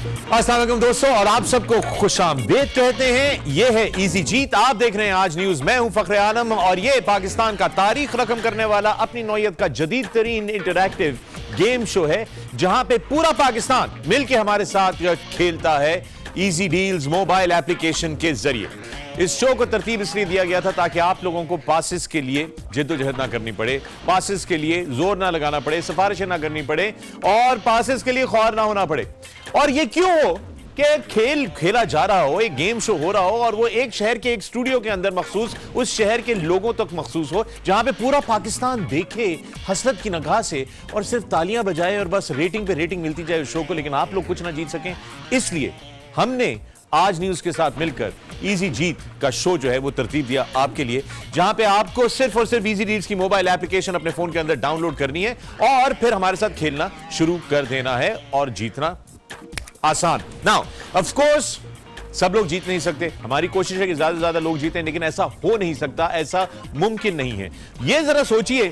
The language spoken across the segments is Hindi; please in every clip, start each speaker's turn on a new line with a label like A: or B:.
A: अस्सलाम वालेकुम दोस्तों, और आप सबको खुशामदीद कहते हैं। ये है इजी जीत। आप देख रहे हैं आज न्यूज। मैं हूं फखरे आलम और ये पाकिस्तान का तारीख रकम करने वाला अपनी नौयत का जदीद तरीन इंटरैक्टिव गेम शो है, जहां पे पूरा पाकिस्तान मिलकर हमारे साथ खेलता है इजी डील्स मोबाइल एप्लीकेशन के जरिए। इस शो को तरतीब इसलिए दिया गया था ताकि आप लोगों को पासिस के लिए जिद्दोजहद ना करनी पड़े, पासिस के लिए जोर ना लगाना पड़े, सिफारिशें ना करनी पड़े और पासिस के लिए ख्वार ना होना पड़े। और ये क्यों हो कि खेल खेला जा रहा हो, एक गेम शो हो रहा हो और वो एक शहर के एक स्टूडियो के अंदर मखसूस उस शहर के लोगों तक मखसूस हो, जहां पे पूरा पाकिस्तान देखे हसरत की निगाह से और सिर्फ तालियां बजाए और बस रेटिंग पे रेटिंग मिलती जाए उस शो को, लेकिन आप लोग कुछ ना जीत सकें। इसलिए हमने आज न्यूज के साथ मिलकर इजी जीत का शो जो है वो तरतीब दिया आपके लिए, जहां पे आपको सिर्फ और सिर्फ इजी डील्स की मोबाइल एप्लीकेशन अपने फोन के अंदर डाउनलोड करनी है और फिर हमारे साथ खेलना शुरू कर देना है और जीतना आसान। नाउ ऑफ कोर्स सब लोग जीत नहीं सकते, हमारी कोशिश है कि ज्यादा से ज्यादा लोग जीतें, लेकिन ऐसा हो नहीं सकता, ऐसा मुमकिन नहीं है। यह जरा सोचिए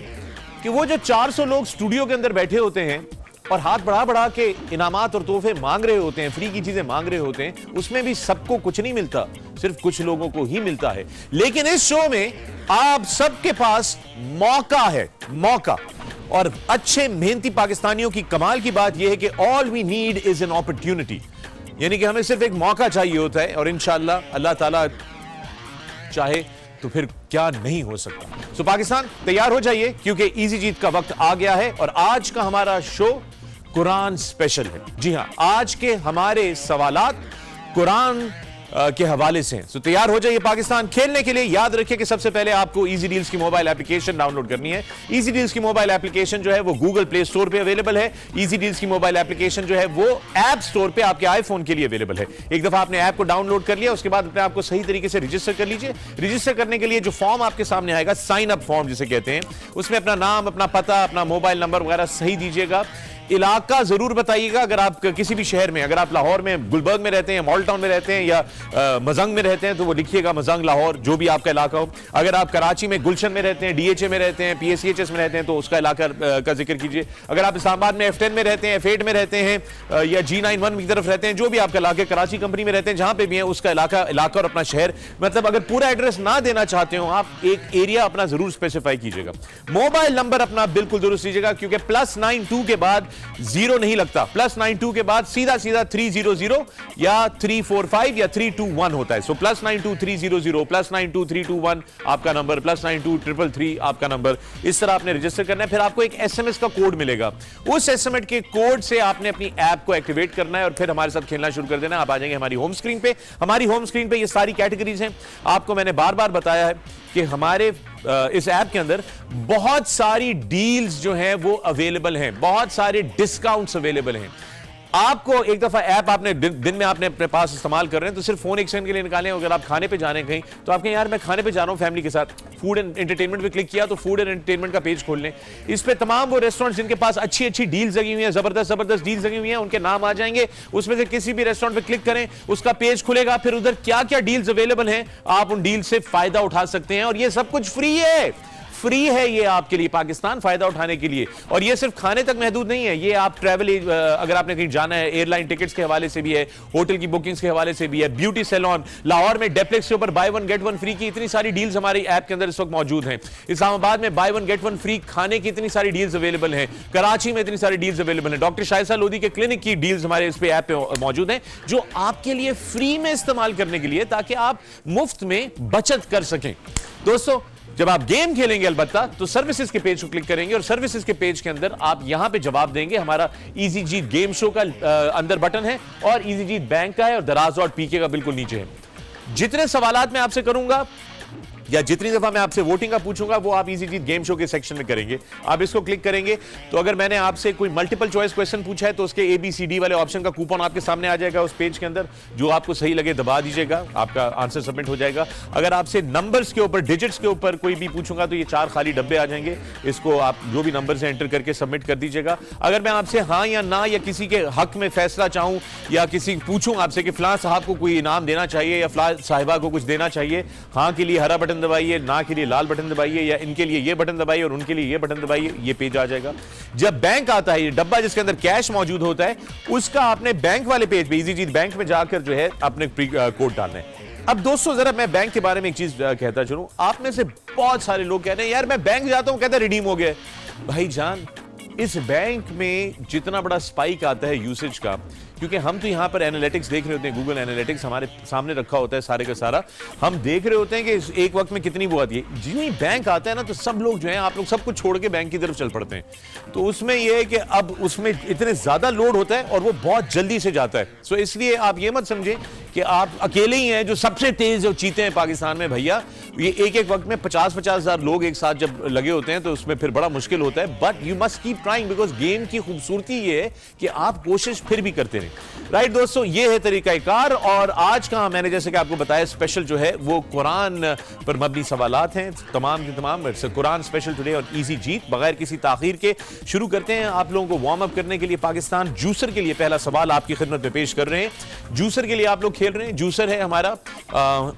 A: कि वो जो 400 लोग स्टूडियो के अंदर बैठे होते हैं और हाथ बढ़ा बढ़ा के इनामात और तोहफे मांग रहे होते हैं, फ्री की चीजें मांग रहे होते हैं, उसमें भी सबको कुछ नहीं मिलता, सिर्फ कुछ लोगों को ही मिलता है। लेकिन इस शो में आप सबके पास मौका है, मौका। और अच्छे मेहनती पाकिस्तानियों की कमाल की बात यह है कि all we need is an opportunity, यानी कि हमें सिर्फ एक मौका चाहिए होता है और इंशाअल्लाह अल्लाह ताला चाहे तो फिर क्या नहीं हो सकता। सो पाकिस्तान तैयार हो जाइए, क्योंकि इजी जीत का वक्त आ गया है और आज का हमारा शो कुरान स्पेशल है। जी हां, आज के हमारे सवालात कुरान के हवाले से हैं। सो तैयार हो जाइए पाकिस्तान खेलने के लिए। याद रखिए कि सबसे पहले आपको इजी डील्स की मोबाइल एप्लीकेशन डाउनलोड करनी है। इजी डील्स की मोबाइल एप्लीकेशन जो है वो गूगल प्ले स्टोर पे अवेलेबल है। इजी डील्स की मोबाइल एप्लीकेशन जो है वो ऐप स्टोर पे आपके आईफोन के लिए अवेलेबल है। एक दफा आपने ऐप को डाउनलोड कर लिया, उसके बाद अपने आप को सही तरीके से रजिस्टर कर लीजिए। रजिस्टर करने के लिए जो फॉर्म आपके सामने आएगा, साइन अप फॉर्म जिसे कहते हैं, उसमें अपना नाम, अपना पता, अपना मोबाइल नंबर वगैरह सही दीजिएगा। इलाका जरूर बताइएगा, अगर आप किसी भी शहर में, अगर आप लाहौर में गुलबर्ग में रहते हैं, मॉल टाउन में रहते हैं या मजंग में रहते हैं तो वो लिखिएगा मजंग, लाहौर, जो भी आपका इलाका हो। अगर आप कराची में गुलशन में रहते हैं, डीएचए में रहते हैं, पीएससीएचएस में रहते हैं तो उसका इलाका का जिक्र कीजिए। अगर आप इस्लामाबाद में F10 में रहते हैं, F8 में रहते हैं या G91 की तरफ रहते हैं, जो भी आपका इलाका, कराची कंपनी में रहते हैं, जहां पे भी है उसका इलाका और अपना शहर, मतलब अगर पूरा एड्रेस ना देना चाहते हो आप, एक एरिया अपना जरूर स्पेसिफाई कीजिएगा। मोबाइल नंबर अपना बिल्कुल दुरुस्त कीजिएगा, क्योंकि +92 के बाद जीरो नहीं लगता, +92 के बाद सीधा सीधा 300 या 345 या 321 होता है। सो +92 300 +92 321 आपका नंबर, +92 333 आपका नंबर। इस तरह आपने रजिस्टर करना है। फिर आपको एक SMS का कोड मिलेगा, उस SMS के कोड से आपने अपनी ऐप को एक्टिवेट करना है और फिर हमारे साथ खेलना शुरू कर देना है। आप आ जाएंगे हमारी होम स्क्रीन पे। हमारी होम स्क्रीन पे ये सारी कैटेगरीज हैं। आपको मैंने बार बार बताया है कि हमारे इस ऐप के अंदर बहुत सारी डील्स जो हैं वो अवेलेबल हैं, बहुत सारे डिस्काउंट्स अवेलेबल हैं। आपको एक दफा ऐप आपने दिन में आपने अपने पास इस्तेमाल कर रहे हैं तो सिर्फ फोन एक सेकंड के लिए निकालें। अगर आप खाने पे जा रहे हैं कहीं तो आप कहें यार मैं खाने पे जा रहा हूं फैमिली के साथ, फूड एंड एंटरटेनमेंट पे क्लिक किया तो फूड एंड एंटरटेनमेंट का पेज खोल लें। इस पे तमाम वो रेस्टोरेंट्स जिनके पास अच्छी अच्छी डील्स लगी हुई हैं, जबरदस्त जबरदस्त डील्स लगी हुई हैं, उनके नाम आ जाएंगे। उसमें से किसी भी रेस्टोरेंट पे क्लिक करें, उसका पेज खुलेगा, फिर उधर क्या क्या डील्स अवेलेबल हैं आप उन डील से फायदा उठा सकते हैं। और ये सब कुछ फ्री है, फ्री है ये आपके लिए पाकिस्तान फायदा उठाने के लिए। और ये सिर्फ खाने तक महदूद नहीं है, ये आप ट्रैवल, अगर आपने कहीं जाना है, एयरलाइन टिकट्स के हवाले से भी है, होटल की बुकिंग्स के हवाले से भी है, ब्यूटी सैलून, लाहौर में डेप्लेक्स के ऊपर by one get one free की इतनी सारी डील्स हमारी ऐप के अंदर इस वक्त मौजूद हैं। इस्लामाबाद में by one get one free खाने की इतनी सारी डील्स अवेलेबल हैं, कराची में इतनी सारी डील्स अवेलेबल हैं, डॉक्टर शाइसा लोधी के क्लिनिक की डील्स हमारे इस पे ऐप पे मौजूद हैं, जो आपके लिए फ्री में इस्तेमाल करने के लिए, ताकि आप मुफ्त में बचत कर सकें। दोस्तों जब आप गेम खेलेंगे अलबत्ता तो सर्विसेज के पेज को क्लिक करेंगे और सर्विसेज के पेज के अंदर आप यहां पे जवाब देंगे। हमारा इजी जीत गेम शो का अंदर बटन है और इजी जीत बैंक का है और दराज.pk का बिल्कुल नीचे है। जितने सवालात मैं आपसे करूंगा या जितनी दफा मैं आपसे वोटिंग का पूछूंगा वो आप इजी जीत गेम शो के सेक्शन में करेंगे। आप इसको क्लिक करेंगे तो अगर मैंने आपसे कोई मल्टीपल चॉइस क्वेश्चन पूछा है तो उसके ABCD वाले ऑप्शन का कूपन आपके सामने आ जाएगा उस पेज के अंदर, जो आपको सही लगे दबा दीजिएगा, आपका आंसर सबमिट हो जाएगा। अगर आपसे नंबर्स के ऊपर, डिजिट्स के ऊपर कोई भी पूछूंगा तो ये 4 खाली डब्बे आ जाएंगे, इसको आप जो भी नंबर से एंटर करके सबमिट कर दीजिएगा। अगर मैं आपसे हाँ या ना या किसी के हक में फैसला चाहूं या किसी पूछूं आपसे कि फलां साहब को कोई इनाम देना चाहिए या फलां साहिबा को कुछ देना चाहिए, हाँ के लिए हरा बटन बटन दबाइए, ना के लिए लाल बटन दबाइए, या इनके लिए ये बटन दबाइए और उनके लिए ये बटन दबाइए, ये पेज आ जाएगा। जब बैंक आता है, ये डब्बा जिसके अंदर कैश मौजूद होता है, उसका आपने बैंक वाले पेज पे इजीजीत बैंक में जाकर जो है अपने कोड डालना है। अब दोस्तों जरा मैं बैंक के बारे में एक चीज कहता चलूं, आप में से बहुत सारे लोग कहते हैं यार मैं बैंक जाता हूं, कहता है रिडीम हो गया। भाईजान, इस बैंक में जितना बड़ा स्पाइक आता है यूसेज का, क्योंकि हम तो यहां पर एनालिटिक्स देख रहे होते हैं, गूगल एनालिटिक्स हमारे सामने रखा होता है सारे का सारा, हम देख रहे होते हैं कि एक वक्त में कितनी वो आती है। जिन्हीं बैंक आता है ना, तो सब लोग जो है, आप लोग सब कुछ छोड़ के बैंक की तरफ चल पड़ते हैं। तो उसमें यह है कि अब उसमें इतने ज्यादा लोड होता है और वो बहुत जल्दी से जाता है। सो इसलिए आप ये मत समझें कि आप अकेले ही हैं जो सबसे तेज जो चीते हैं पाकिस्तान में। भैया, ये एक वक्त में 50-50 हजार लोग एक साथ जब लगे होते हैं तो उसमें फिर बड़ा मुश्किल होता है। But you must keep trying, because game की खूबसूरती ये है कि आप कोशिश फिर भी करते रहें। राइट दोस्तों, ये है तरीकाकार। और आज का मैंने जैसे कि आपको बताया स्पेशल जो है वो कुरान पर मबनी सवालात हैं, तमाम के तमाम। कुरान स्पेशल टुडे और इजी जीत। बगैर किसी ताखीर के शुरू करते हैं। आप लोगों को वार्म अप करने के लिए पाकिस्तान जूसर के लिए पहला सवाल आपकी खिदमत में पेश कर रहे हैं। जूसर के लिए आप लोग खेल रहे हैं, जूसर है हमारा।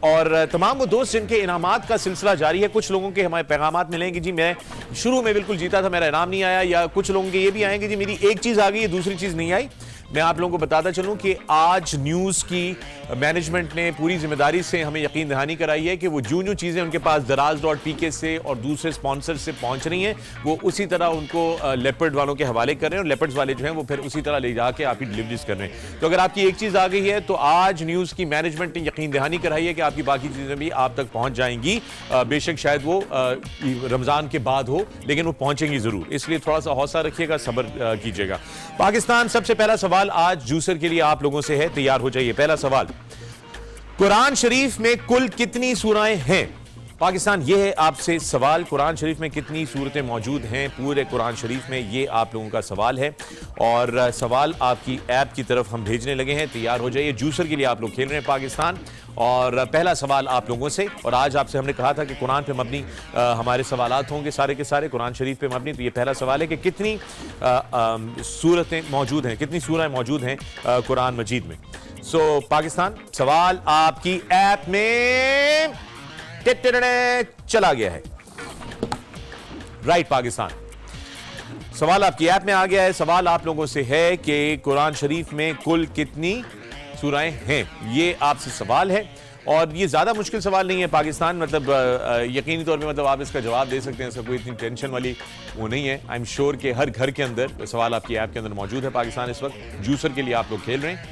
A: और तमाम वो दोस्त जिनके इनामात का सिलसिला जारी है, कुछ लोगों के हमारे पैगामात मिलेंगे जी मैं शुरू में बिल्कुल जीता था, मेरा इनाम नहीं आया, या कुछ लोगों के ये भी आएंगे जी मेरी एक चीज आ गई है, दूसरी चीज नहीं आई। मैं आप लोगों को बताता चलूं कि आज न्यूज़ की मैनेजमेंट ने पूरी जिम्मेदारी से हमें यकीन दहानी कराई है कि वो जो चीज़ें उनके पास दराज.pk से और दूसरे स्पॉन्सर से पहुंच रही हैं, वो उसी तरह उनको लेपर्ड वालों के हवाले कर रहे हैं, और लेपर्ड्स वाले जो हैं वो फिर उसी तरह ले जाके आपकी डिलीवरीज कर रहे हैं। तो अगर आपकी एक चीज़ आ गई है तो आज न्यूज़ की मैनेजमेंट ने यकीन दहानी कराई है कि आपकी बाकी चीज़ें भी आप तक पहुँच जाएंगी। बेशक शायद वो रमज़ान के बाद हो, लेकिन वो पहुँचेंगी ज़रूर। इसलिए थोड़ा सा हौसला रखिएगा, सब्र कीजिएगा। पाकिस्तान, सबसे पहला सवाल आज जूसर के लिए आप लोगों से है, तैयार हो जाइए। पहला सवाल, कुरान शरीफ में कुल कितनी सूराएं हैं? पाकिस्तान, यह है आपसे सवाल, कुरान शरीफ में कितनी सूरतें मौजूद हैं पूरे कुरान शरीफ में, ये आप लोगों का सवाल है। और सवाल आपकी ऐप की तरफ हम भेजने लगे हैं, तैयार हो जाइए। जूसर के लिए आप लोग खेल रहे हैं पाकिस्तान, और पहला सवाल आप लोगों से। और आज आपसे हमने कहा था कि कुरान पे मबनी हमारे सवालात होंगे सारे के सारे, कुरान शरीफ पे मबनी। तो ये पहला सवाल है कि कितनी सूरतें मौजूद हैं, कितनी सूरह मौजूद हैं कुरान मजीद में। सो पाकिस्तान, सवाल आपकी ऐप में चला गया है। राइट पाकिस्तान, सवाल आपकी ऐप में आ गया है। सवाल आप लोगों से है कि कुरान शरीफ में कुल कितनी सूराएं हैं, ये आपसे सवाल है। और ये ज्यादा मुश्किल सवाल नहीं है पाकिस्तान, मतलब यकीनी तौर पे मतलब आप इसका जवाब दे सकते हैं, इसका कोई इतनी टेंशन वाली वो नहीं है। आई एम श्योर कि हर घर के अंदर सवाल आपकी ऐप के अंदर मौजूद है। पाकिस्तान, इस वक्त जूसर के लिए आप लोग खेल रहे हैं,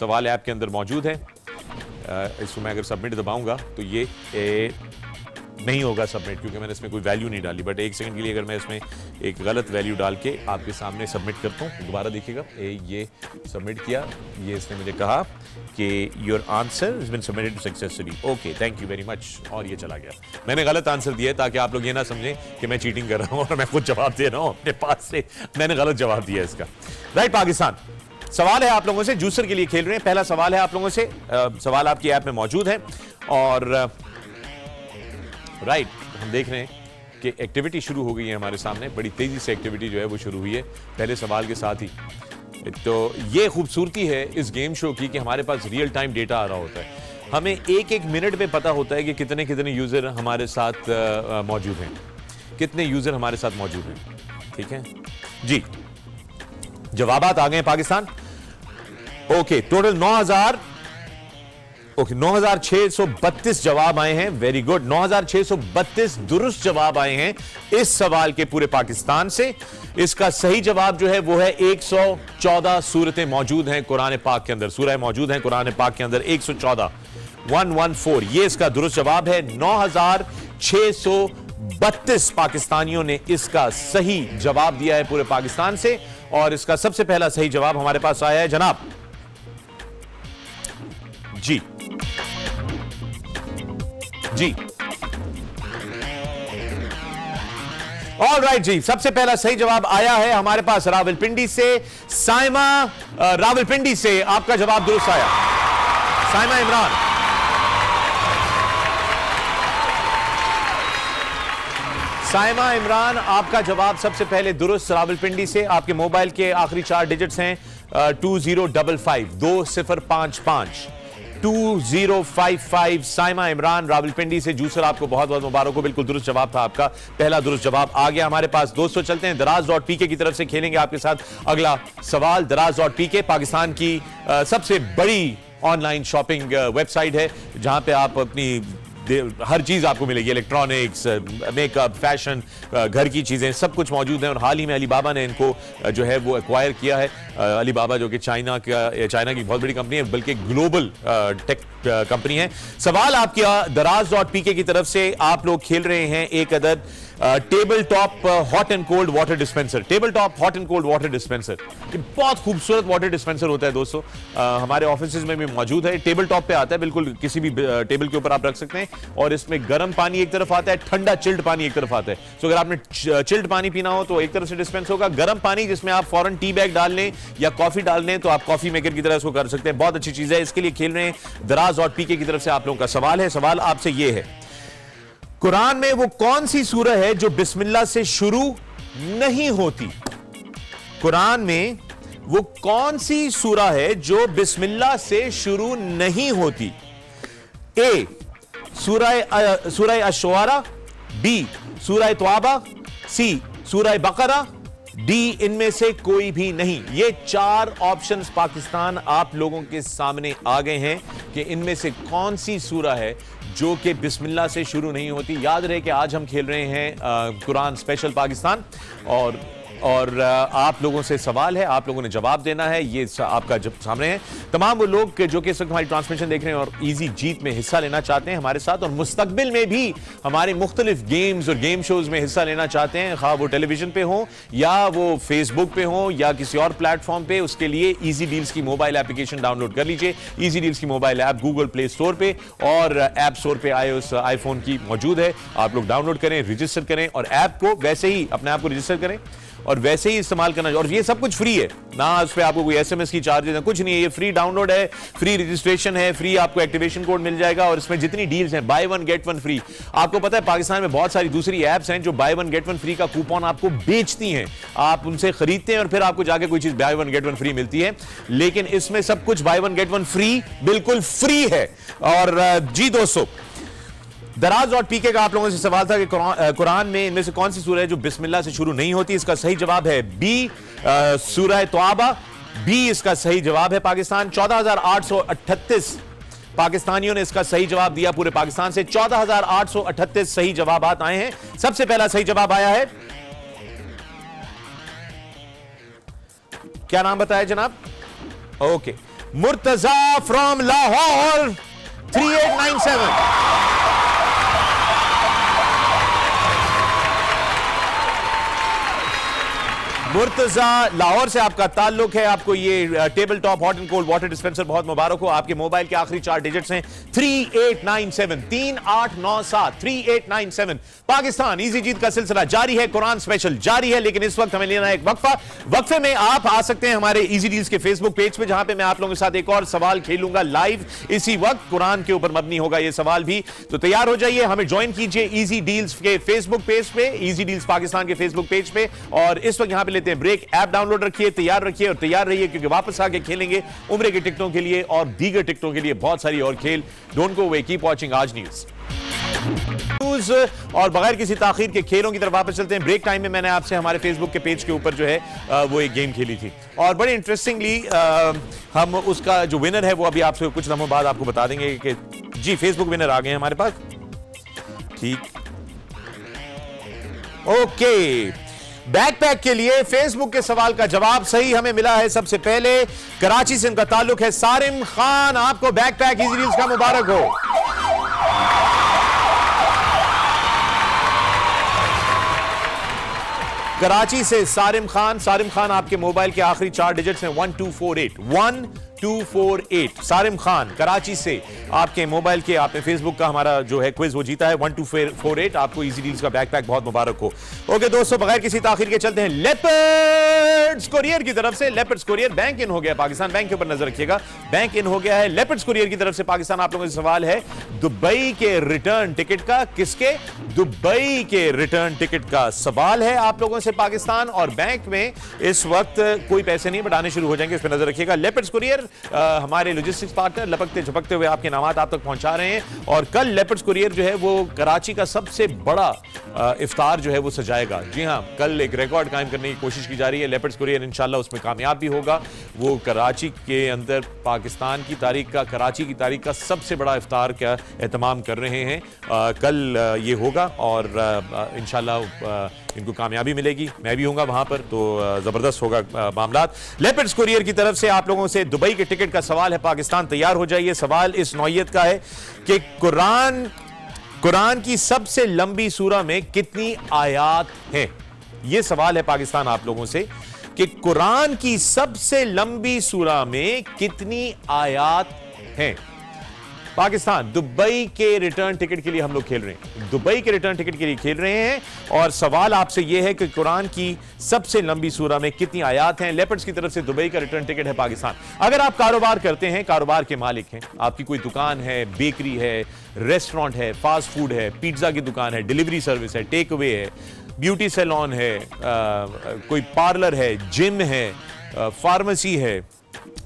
A: सवाल ऐप के अंदर मौजूद है। इसको मैं अगर सबमिट दबाऊंगा तो ये नहीं होगा सबमिट, क्योंकि मैंने इसमें कोई वैल्यू नहीं डाली। बट एक सेकंड के लिए अगर मैं इसमें एक गलत वैल्यू डाल के आपके सामने सबमिट करता हूँ, दोबारा देखिएगा, ये सबमिट किया, ये इसने मुझे कहा कि your answer has been submitted successfully, okay thank you very much, और ये चला गया। मैंने गलत आंसर दिया है ताकि आप लोग ये ना समझें कि मैं चीटिंग कर रहा हूँ और मैं खुद जवाब दे रहा हूँ अपने पास से, मैंने गलत जवाब दिया इसका। राइट पाकिस्तान, सवाल है आप लोगों से, जूसर के लिए खेल रहे हैं, पहला सवाल है आप लोगों से। सवाल आपकी ऐप में मौजूद है। और राइट, हम देख रहे हैं कि एक्टिविटी शुरू हो गई है हमारे सामने, बड़ी तेजी से एक्टिविटी जो है वो शुरू हुई है पहले सवाल के साथ ही। तो ये खूबसूरती है इस गेम शो की कि हमारे पास रियल टाइम डेटा आ रहा होता है, हमें एक एक मिनट में पता होता है कि कितने कितने यूजर हमारे साथ मौजूद हैं, कितने यूजर हमारे साथ मौजूद हैं। ठीक है जी, जवाबात आ गए पाकिस्तान। ओके, टोटल 9,632 जवाब आए हैं। वेरी गुड, 9,632 दुरुस्त जवाब आए हैं इस सवाल के पूरे पाकिस्तान से। इसका सही जवाब जो है वो है 114 सूरतें मौजूद हैं कुरान पाक के अंदर, सूरह मौजूद हैं कुरान पाक के अंदर 114, 114, ये इसका दुरुस्त जवाब है। 9,632 पाकिस्तानियों ने इसका सही जवाब दिया है पूरे पाकिस्तान से। और इसका सबसे पहला सही जवाब हमारे पास आया है जनाब जी जी ऑलराइट जी, सबसे पहला सही जवाब आया है हमारे पास रावलपिंडी से। साइमा रावलपिंडी से आपका जवाब दुरुस्त आया। साइमा इमरान, साइमा इमरान, आपका जवाब सबसे पहले दुरुस्त रावलपिंडी से। आपके मोबाइल के आखिरी 4 डिजिट्स हैं 2055 2055 2055। साइमा इमरान रावलपिंडी से, जूसर आपको बहुत बहुत मुबारक हो, बिल्कुल दुरुस्त जवाब था आपका, पहला दुरुस्त जवाब आ गया हमारे पास। दोस्तों चलते हैं दराज.pk की तरफ से, खेलेंगे आपके साथ अगला सवाल। दराज.pk पाकिस्तान की सबसे बड़ी ऑनलाइन शॉपिंग वेबसाइट है, जहां पे आप अपनी हर चीज आपको मिलेगी, इलेक्ट्रॉनिक्स, मेकअप, फैशन, घर की चीजें, सब कुछ मौजूद है। और हाल ही में अलीबाबा ने इनको जो है वो एक्वायर किया है। अलीबाबा जो कि चाइना की बहुत बड़ी कंपनी है, बल्कि ग्लोबल टेक कंपनी है। सवाल आपका दराज.pk की तरफ से, आप लोग खेल रहे हैं एक अदद table top hot and cold water dispenser. Table top hot and cold water dispenser, ये बहुत खूबसूरत वाटर डिस्पेंसर होता है दोस्तों, हमारे ऑफिस में भी मौजूद है। टेबल टॉप पे आता है, बिल्कुल किसी भी टेबल के ऊपर आप रख सकते हैं। और इसमें गर्म पानी एक तरफ आता है, ठंडा चिल्ड पानी एक तरफ आता है। तो अगर आपने चिल्ड पानी पीना हो तो एक तरफ से डिस्पेंस होगा, गर्म पानी जिसमें आप फौरन टी बैग डाल लें या कॉफी डाल लें तो आप कॉफी मेकर की तरह इसको कर सकते हैं। बहुत अच्छी चीज है, इसके लिए खेल रहे हैं दराज.pk की तरफ से। आप लोगों का सवाल है, सवाल आपसे यह है, कुरान में वो कौन सी सूरह है जो बिस्मिल्लाह से शुरू नहीं होती? कुरान में वो कौन सी सूरह है जो बिस्मिल्लाह से शुरू नहीं होती? ए सूरह अश-शुआरा, बी सूरह तौबा, सी सूरह बकरा, डी इनमें से कोई भी नहीं। ये चार ऑप्शंस पाकिस्तान आप लोगों के सामने आ गए हैं कि इनमें से कौन सी सूरह है जो कि बिस्मिल्लाह से शुरू नहीं होती। याद रहे कि आज हम खेल रहे हैं कुरान स्पेशल पाकिस्तान, और आप लोगों से सवाल है, आप लोगों ने जवाब देना है। ये आपका जब सामने है, तमाम वो लोग जो कि इस वक्त हमारी ट्रांसमिशन देख रहे हैं और इजी जीत में हिस्सा लेना चाहते हैं हमारे साथ, और मुस्तकबिल में भी हमारे मुख्तलिफ गेम्स और गेम शोज में हिस्सा लेना चाहते हैं, खा वो टेलीविजन पे हो या वो फेसबुक पे हो या किसी और प्लेटफॉर्म पे, उसके लिए इजी डील्स की मोबाइल एप्लीकेशन डाउनलोड कर लीजिए। इजी डील्स की mobile app Google play store पे और ऐप स्टोर पे iOS आईफोन की मौजूद है। आप लोग डाउनलोड करें, रजिस्टर करें, और ऐप को वैसे ही अपने आप को रजिस्टर करें और वैसे ही इस्तेमाल करना। और ये सब कुछ फ्री है ना, उस पर आपको कोई एसएमएस की चार्जेस है, कुछ नहीं है। ये फ्री डाउनलोड है, फ्री रजिस्ट्रेशन है, फ्री आपको एक्टिवेशन कोड मिल जाएगा, और इसमें जितनी डील्स हैं, by one get one free. आपको पता है पाकिस्तान में बहुत सारी दूसरी एप्स हैं जो by one get one free का कूपन आपको बेचती हैं, आप उनसे खरीदते हैं और फिर आपको जाके कोई चीज by one get one free मिलती है। लेकिन इसमें सब कुछ by one get one free, बिल्कुल फ्री है। और जी दोस्तों, दराज.pk का आप लोगों से सवाल था कि कुरान में इनमें से कौन सी सूरह है जो बिस्मिल्लाह से शुरू नहीं होती? इसका सही जवाब है बी सूरह तौबा। बी इसका सही जवाब है। पाकिस्तान 14,838 पाकिस्तानियों ने इसका सही जवाब दिया पूरे पाकिस्तान से। 14,838 सही जवाबात आए हैं। सबसे पहला सही जवाब आया है, क्या नाम बताया जनाब? Okay, Murtaza from Lahore 3897। मुर्तजा लाहौर से आपका ताल्लुक है, आपको ये table top hot and cold water dispenser बहुत मुबारक हो। आपके मोबाइल के आखिरी 4 डिजिट्स हैं 3897, 3897, 3897। पाकिस्तान इजी जीत का सिलसिला जारी है, कुरान स्पेशल जारी है, लेकिन इस वक्त हमें लेना है एक वक्फा। वक्फे में आप आ सकते हैं हमारे इजी डील्स के फेसबुक पेज पे, जहां पे मैं आप लोगों के साथ एक और सवाल खेलूंगा लाइव इसी वक्त। कुरान के ऊपर मबनी होगा ये सवाल भी, तो तैयार हो जाइए, हमें ज्वाइन कीजिए इजी डील्स के फेसबुक पेज पे, इजी डील्स पाकिस्तान के फेसबुक पेज पे। और इस वक्त यहां पे लेते हैं ब्रेक। ऐप डाउनलोड रखिए, तैयार रखिए और तैयार रहिए, क्योंकि वापस आके खेलेंगे उम्र के टिकटों के लिए और दीगर टिकटों के लिए बहुत सारी और खेल। Don't go away, keep watching आज न्यूज। और बगैर किसी ताखीर के खेलों की तरफ वापस चलते हैं। ब्रेक टाइम में मैंने आपसे हमारे फेसबुक के पेज के ऊपर जो है वो एक गेम खेली थी, और बड़े इंटरेस्टिंगली हम उसका जो विनर है वो अभी आपसे कुछ लम्हों बाद आपको बता देंगे कि जी फेसबुक विनर आ गए हमारे पास। ठीक, ओके। बैकपैक के लिए फेसबुक के सवाल का जवाब सही हमें मिला है। सबसे पहले कराची से इनका ताल्लुक है। सारिम खान, आपको बैकपैक इजी डील्स का मुबारक हो। कराची से सारिम खान आपके मोबाइल के आखिरी 4 डिजिट्स हैं 1248, 1248। सारिम खान कराची से आपके मोबाइल के, आपने फेसबुक का हमारा जो है क्विज वो जीता है 1248। आपको इजी डील्स का बैकपैक बहुत मुबारक हो। ओके दोस्तों, बगैर किसी ताखीर के चलते हैं लेपर्ड्स कुरियर की तरफ से। लेपर्ड्स कुरियर बैंक इन हो गया, पाकिस्तान बैंक के ऊपर नजर रखिएगा, बैंक इन हो गया है लेपर्ड्स कुरियर की तरफ से। पाकिस्तान आप लोगों से सवाल है दुबई के रिटर्न टिकट का, किसके? दुबई के रिटर्न टिकट का सवाल है आप लोगों से पाकिस्तान, और बैंक में इस वक्त कोई पैसे नहीं बढ़ाने शुरू हो जाएंगे, इस पर नजर रखिएगा। लेपर्ड्स कुरियर हमारे लॉजिस्टिक्स पार्टनर लपकते झपकते हुए आपके नामात आप तक पहुंचा रहे हैं, और कल लेपर्ड्स कुरियर जो है वो कराची का सबसे बड़ा इफ्तार जो है वो सजाएगा। जी हां, कल एक रिकॉर्ड कायम करने की कोशिश की जा रही है। लेपर्ड्स कुरियर इंशाल्लाह उसमें कामयाब भी होगा। वो कराची के अंदर पाकिस्तान की तारीख का, कराची की तारीख का सबसे बड़ा इफ्तार का एहतमाम कर रहे हैं। कल ये होगा और इंशाल्लाह इनको कामयाबी मिलेगी। मैं भी हूंगा वहां पर, तो जबरदस्त होगा मामला। लेपर्ड्स कुरियर की तरफ से आप लोगों से दुबई के टिकट का सवाल है। पाकिस्तान तैयार हो जाइए। सवाल इस नौयत का है कि कुरान की सबसे लंबी सूरा में कितनी आयात है। यह सवाल है पाकिस्तान आप लोगों से कि कुरान की सबसे लंबी सूरा में कितनी आयात हैं। पाकिस्तान दुबई के रिटर्न टिकट के लिए हम लोग खेल रहे हैं, दुबई के रिटर्न टिकट के लिए खेल रहे हैं, और सवाल आपसे यह है कि कुरान की सबसे लंबी सूरा में कितनी आयात हैं। लेपर्ड्स की तरफ से दुबई का रिटर्न टिकट है पाकिस्तान। अगर आप कारोबार करते हैं, कारोबार के मालिक हैं, आपकी कोई दुकान है, बेकरी है, रेस्टोरेंट है, फास्ट फूड है, पिज्जा की दुकान है, डिलीवरी सर्विस है, टेक अवे है, ब्यूटी सैलून है, कोई पार्लर है, जिम है, फार्मेसी है,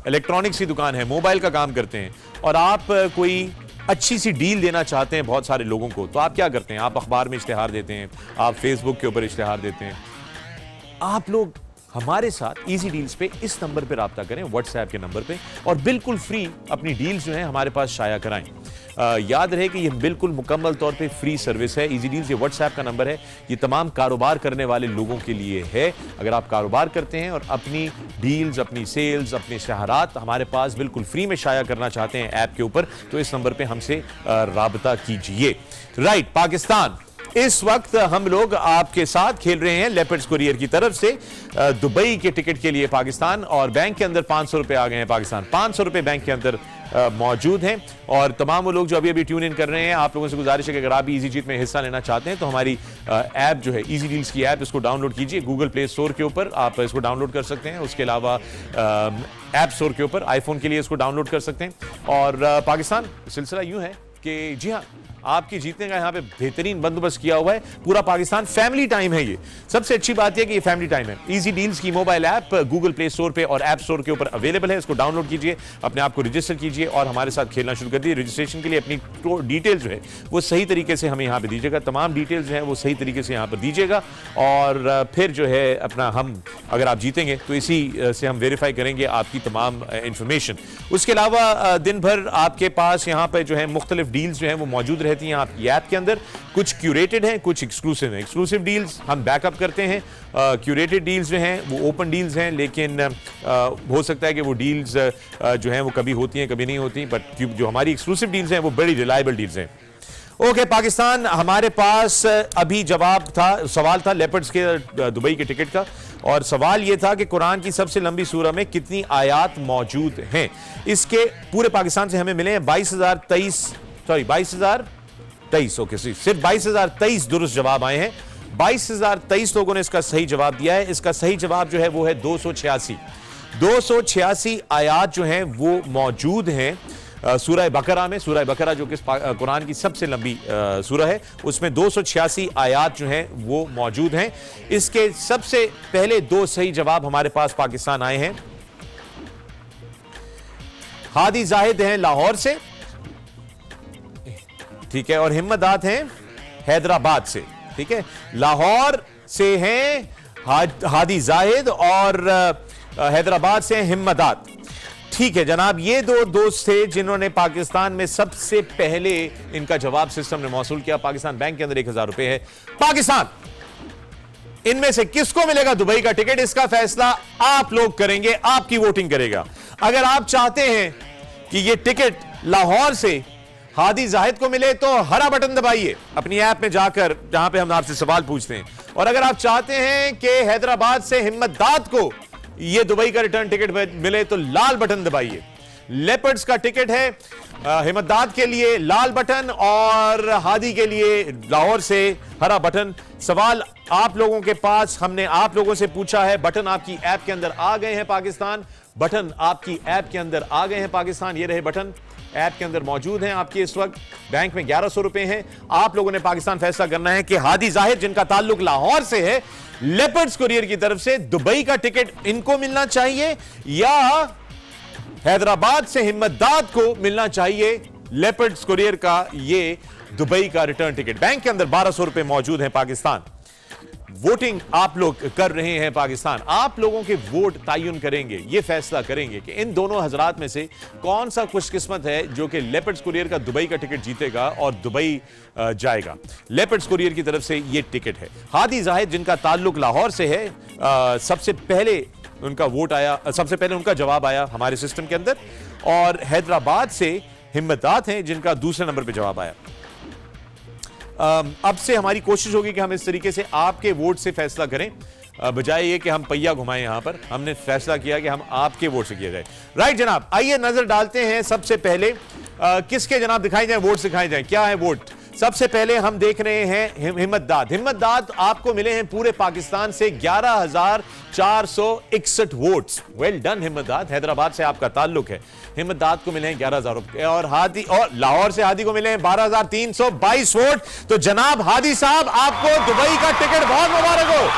A: इलेक्ट्रॉनिक्स की दुकान है, मोबाइल का काम करते हैं, और आप कोई अच्छी सी डील देना चाहते हैं बहुत सारे लोगों को, तो आप क्या करते हैं? आप अखबार में इश्तिहार देते हैं, आप फेसबुक के ऊपर इश्तिहार देते हैं। आप लोग हमारे साथ इजी डील्स पे इस नंबर पे राब्ता करें, व्हाट्सएप के नंबर पे, और बिल्कुल फ्री अपनी डील्स जो हैं हमारे पास शाया कराएं। याद रहे कि ये बिल्कुल मुकम्मल तौर पे फ्री सर्विस है। इजी डील्स ये व्हाट्सएप का नंबर है, ये तमाम कारोबार करने वाले लोगों के लिए है। अगर आप कारोबार करते हैं और अपनी डील्स, अपनी सेल्स, अपने इश्तिहारात हमारे पास बिल्कुल फ्री में शाया करना चाहते हैं ऐप के ऊपर, तो इस नंबर पे हमसे राब्ता कीजिए। राइट, पाकिस्तान इस वक्त हम लोग आपके साथ खेल रहे हैं लेपर्ड्स कुरियर की तरफ से दुबई के टिकट के लिए पाकिस्तान, और बैंक के अंदर 500 रुपए आ गए हैं पाकिस्तान। 500 रुपए बैंक के अंदर मौजूद हैं। और तमाम वो लोग जो अभी ट्यून इन कर रहे हैं, आप लोगों से गुजारिश है कि अगर आप भी इजी जीत में हिस्सा लेना चाहते हैं तो हमारी ऐप जो है इजी डील्स की ऐप, इसको डाउनलोड कीजिए गूगल प्ले स्टोर के ऊपर, आप इसको डाउनलोड कर सकते हैं। उसके अलावा ऐप स्टोर के ऊपर आईफोन के लिए इसको डाउनलोड कर सकते हैं। और पाकिस्तान सिलसिला यूं है कि जी हाँ, आपकी जीतने का यहां पे बेहतरीन बंदोबस्त किया हुआ है। पूरा पाकिस्तान फैमिली टाइम है। ये सबसे अच्छी बात है कि ये फैमिली टाइम है। इजी डील्स की mobile app Google play store पे और ऐप स्टोर के ऊपर अवेलेबल है। इसको डाउनलोड कीजिए, अपने आप को रजिस्टर कीजिए और हमारे साथ खेलना शुरू कर दिए। रजिस्ट्रेशन के लिए अपनी डिटेल्स जो है वो सही तरीके से हमें यहाँ पे दीजिएगा। तमाम डिटेल्स जो है वो सही तरीके से यहाँ पर दीजिएगा, और फिर जो है अपना हम अगर आप जीतेंगे तो इसी से हम वेरीफाई करेंगे आपकी तमाम इंफॉर्मेशन। उसके अलावा दिन भर आपके पास यहाँ पे जो है मुख्तलिफ डील्स जो है वो मौजूद रहती हैं आपकी ऐप के अंदर। कुछ क्यूरेटेड हैं, कुछ एक्सक्लूसिव हैं। एक्सक्लूसिव डील्स हम बैकअप करते हैं, क्यूरेटेड डील्स जो हैं वो ओपन डील्स हैं, लेकिन हो सकता है कि वो डील्स जो हैं वो कभी होती हैं कभी नहीं होती, बट जो हमारी एक्सक्लूसिव डील्स हैं वो बड़ी रिलायबल डील्स हैं। ओके, पाकिस्तान हमारे पास अभी जवाब था, सवाल था लेपर्ड्स के दुबई के टिकट का, और सवाल यह था कि कुरान की सबसे लंबी सूरा में कितनी आयात मौजूद हैं। इसके पूरे पाकिस्तान से हमें मिले हैं 22,023 ओके, सिर्फ 22,023 दुरुस्त जवाब आए हैं। 22,023 लोगों ने इसका सही जवाब दिया है। इसका सही जवाब जो है वो है 286 आयात जो हैं वो मौजूद हैं सूरह बकरा में। सूरह बकरा जो कि कुरान की सबसे लंबी सूरह है, उसमें 286 आयात जो हैं वो मौजूद हैं। इसके सबसे पहले दो सही जवाब हमारे पास पाकिस्तान आए हैं। हादी जाहिद हैं लाहौर से, ठीक है, और हिम्मदात हैं हैदराबाद से, ठीक है। लाहौर से हैं हादी जाहिद और हैदराबाद से हिम्मदात, ठीक है जनाब। ये दो दोस्त थे जिन्होंने पाकिस्तान में सबसे पहले इनका जवाब सिस्टम ने मौसूल किया। पाकिस्तान बैंक के अंदर 1,000 रुपए है। पाकिस्तान इनमें से किसको मिलेगा दुबई का टिकट, इसका फैसला आप लोग करेंगे, आपकी वोटिंग करेगा। अगर आप चाहते हैं कि यह टिकट लाहौर से हादी जाहिद को मिले तो हरा बटन दबाइए अपनी ऐप में जाकर, जहां पे हम आपसे सवाल पूछते हैं। और अगर आप चाहते हैं कि हैदराबाद से हिम्मदात को ये दुबई का रिटर्न टिकट मिले तो लाल बटन दबाइए। लेपर्ड्स का टिकट है हिम्मतदाद के लिए लाल बटन और हादी के लिए लाहौर से हरा बटन। सवाल आप लोगों के पास, हमने आप लोगों से पूछा है। बटन आपकी ऐप के अंदर आ गए हैं पाकिस्तान, बटन आपकी ऐप के अंदर आ गए हैं पाकिस्तान। ये रहे बटन, ऐप के अंदर मौजूद हैं आपके। इस वक्त बैंक में 1100 रुपए हैं। आप लोगों ने पाकिस्तान फैसला करना है कि हादी जाहिद जिनका ताल्लुक लाहौर से है, लेपर्ड्स कुरियर की तरफ से दुबई का टिकट इनको मिलना चाहिए या हैदराबाद से हिम्मतदाद को मिलना चाहिए लेपर्ड्स कुरियर का ये दुबई का रिटर्न टिकट। बैंक के अंदर 1200 रुपए मौजूद हैं पाकिस्तान। वोटिंग आप लोग कर रहे हैं पाकिस्तान। आप लोगों के वोट तयन करेंगे, ये फैसला करेंगे कि इन दोनों हजरात में से कौन सा खुशकिस्मत है जो कि लेपर्ड्स कुरियर का दुबई का टिकट जीतेगा और दुबई जाएगा। लेपर्ड्स कुरियर की तरफ से ये टिकट है। हादी जाहिद जिनका ताल्लुक लाहौर से है, सबसे पहले उनका वोट आया, सबसे पहले उनका जवाब आया हमारे सिस्टम के अंदर, और हैदराबाद से हिम्मतदाद हैं जिनका दूसरे नंबर पे जवाब आया। अब से हमारी कोशिश होगी कि हम इस तरीके से आपके वोट से फैसला करें, बजाय ये कि हम पहिया घुमाएं। यहां पर हमने फैसला किया कि हम आपके वोट से किया जाए। राइट जनाब, आइए नजर डालते हैं सबसे पहले किसके जनाब दिखाई जाए वोट दिखाए जाए। क्या है वोट? सबसे पहले हम देख रहे हैं हिम्मतदाद। हिम्मतदाद आपको मिले हैं पूरे पाकिस्तान से 11,461 वोट्स। वेल डन हिम्मतदाद, हैदराबाद से आपका ताल्लुक है। हिम्मतदाद को मिले हैं 11,000 रुपए और हादी और लाहौर से हादी को मिले हैं 12,322 वोट। तो जनाब हादी साहब आपको दुबई का टिकट बहुत मुबारक हो।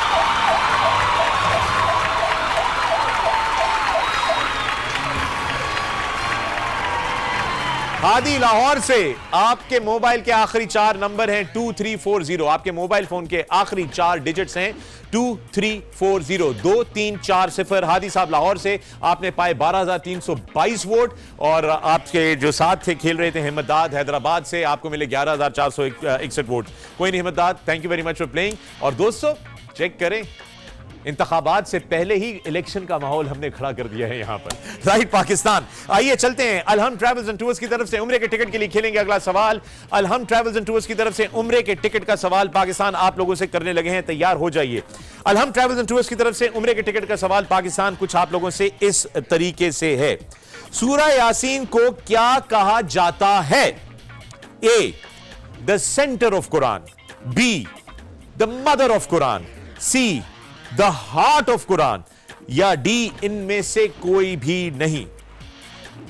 A: हादी लाहौर से आपके मोबाइल के आखिरी 4 नंबर हैं 2340। आपके मोबाइल फोन के आखिरी 4 डिजिट्स हैं 2340 2340। हादी साहब लाहौर से आपने पाए 12,322 वोट। और आपके जो साथ थे खेल रहे थे हिम्मतदाद हैदराबाद से, आपको मिले 11,461 वोट। कोई नहीं हिम्मतदाद, thank you very much for playing. और दोस्तों चेक करें, इंतखाबात से पहले ही इलेक्शन का माहौल हमने खड़ा कर दिया है यहां पर। राइट पाकिस्तान। आइए चलते हैं अलहम ट्रैवल्स एंड टूर्स की तरफ से उम्रे के टिकट के लिए खेलेंगे अगला सवाल। अलहम ट्रैवल्स एंड टूर्स की तरफ से उम्रे के टिकट का सवाल पाकिस्तान आप लोगों से करने लगे हैं, तैयार हो जाइए। अलहम ट्रैवल्स एंड टूर्स की तरफ से उम्रे के टिकट का सवाल पाकिस्तान कुछ आप लोगों से इस तरीके से है। सूरह यासीन को क्या कहा जाता है? A, the centre of Quran, B, the mother of Quran, C, the heart of Quran, या डी इनमें से कोई भी नहीं।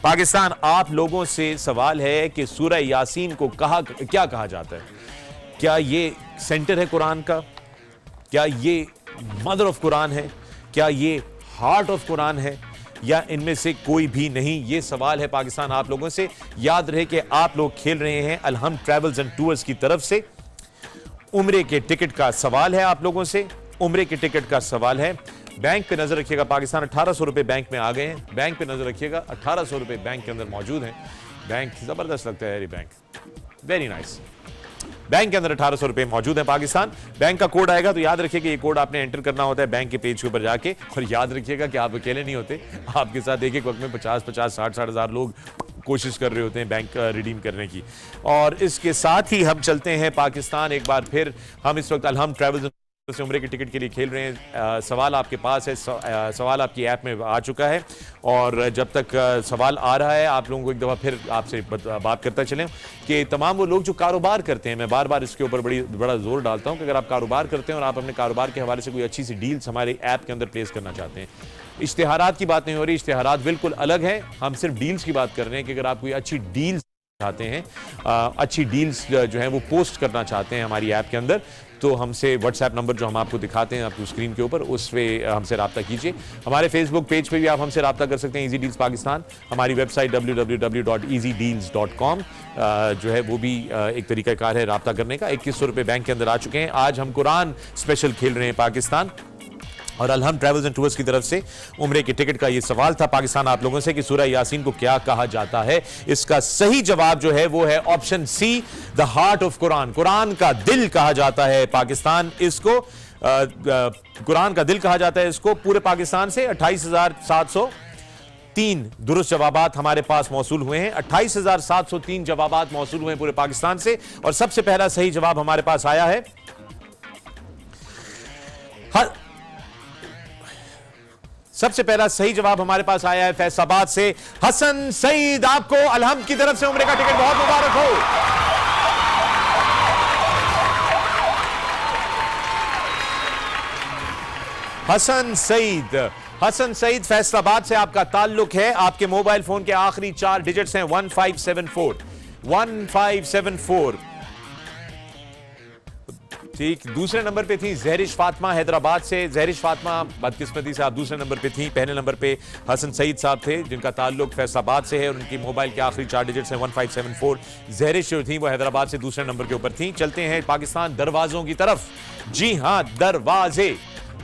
A: पाकिस्तान आप लोगों से सवाल है कि सूरह यासीन को क्या कहा जाता है? क्या ये सेंटर है कुरान का? क्या ये मदर ऑफ कुरान है? क्या ये हार्ट ऑफ कुरान है? या इनमें से कोई भी नहीं? ये सवाल है पाकिस्तान आप लोगों से। याद रहे कि आप लोग खेल रहे हैं अलहम ट्रैवल्स एंड टूर्स की तरफ से। उम्रे के टिकट का सवाल है आप लोगों से, उम्रे के टिकट का सवाल है। बैंक पे नजर रखिएगा, पाकिस्तान 1800 रुपए बैंक में आ गए हैं। बैंक पे नजर रखिएगा, 1800 रुपए बैंक के अंदर मौजूद हैं। बैंक जबरदस्त लगता है ये बैंक, वेरी नाइस। बैंक के अंदर 1800 रुपए मौजूद है पाकिस्तान। बैंक का कोड आएगा तो याद रखिएगा ये कोड आपने एंटर करना होता है बैंक के पेज के ऊपर जाके। और याद रखिएगा कि आप अकेले नहीं होते, आपके साथ एक एक वक्त में 50-50, 60-60 हजार लोग कोशिश कर रहे होते हैं बैंक रिडीम करने की। और इसके साथ ही हम चलते हैं पाकिस्तान एक बार फिर। हम इस वक्त अलहम ट्रैवल्स से उम्रे के टिकट के लिए खेल रहे हैं। सवाल आपके पास है, सवाल आपकी ऐप में आ चुका है। और जब तक सवाल आ रहा है आप लोगों को एक दफ़ा फिर आपसे बात करता चलें कि तमाम वो लोग जो कारोबार करते हैं, मैं बार बार इसके ऊपर बड़ा जोर डालता हूं कि अगर आप कारोबार करते हैं और आप अपने कारोबार के हवाले से कोई अच्छी सी डील्स हमारे ऐप के अंदर प्लेस करना चाहते हैं, इश्तिहारात की बात नहीं हो रही, इश्तिहारात बिल्कुल अलग है। हम सिर्फ डील्स की बात कर रहे हैं कि अगर आप कोई अच्छी डील्स चाहते हैं, अच्छी डील्स जो है वो पोस्ट करना चाहते हैं हमारी ऐप के अंदर, तो हमसे व्हाट्सएप नंबर जो हम आपको दिखाते हैं आपको स्क्रीन के ऊपर, उस पर हमसे रब्ता कीजिए। हमारे फेसबुक पेज पे भी आप हमसे रब्ता कर सकते हैं, इजी डील्स पाकिस्तान। हमारी वेबसाइट www.easydeals.com जो है वो भी एक तरीकाकार है रब्ता करने का। 2100 रुपये बैंक के अंदर आ चुके हैं। आज हम कुरान स्पेशल खेल रहे हैं पाकिस्तान और अलहम ट्रैवल्स एंड टूर्स की तरफ से उम्रे के टिकट का ये सवाल था पाकिस्तान आप लोगों से कि सूरह यासीन को क्या कहा जाता है। इसका सही जवाब जो है वो है option C, the heart of Quran. Quran का दिल कहा जाता है पाकिस्तान इसको, कुरान का दिल कहा जाता है इसको। पूरे पाकिस्तान से 28,703 दुरुस्त जवाबात हमारे पास मौसूल हुए हैं। 28,703 जवाबात मौसूल हुए हैं पूरे पाकिस्तान से। और सबसे पहला सही जवाब हमारे पास आया है सबसे पहला सही जवाब हमारे पास आया है फैसलाबाद से हसन सईद। आपको अलहम्द की तरफ से उम्र का टिकट बहुत मुबारक हो। हसन सईद फैसलाबाद से आपका ताल्लुक है। आपके मोबाइल फोन के आखिरी 4 डिजिट्स हैं 1574। ठीक, दूसरे नंबर पे थी जहरिश फातिमा हैदराबाद से। जहरिश फातिमा बदकिस्मती से आप दूसरे नंबर पे थी। पहले नंबर पे हसन सईद साहब थे जिनका ताल्लुक फैसलाबाद से है और उनकी मोबाइल के आखिरी 4 डिजिट्स हैं 1574। जहरिश जो थी वो हैदराबाद से दूसरे नंबर के ऊपर थी। चलते हैं पाकिस्तान दरवाजों की तरफ। जी हां,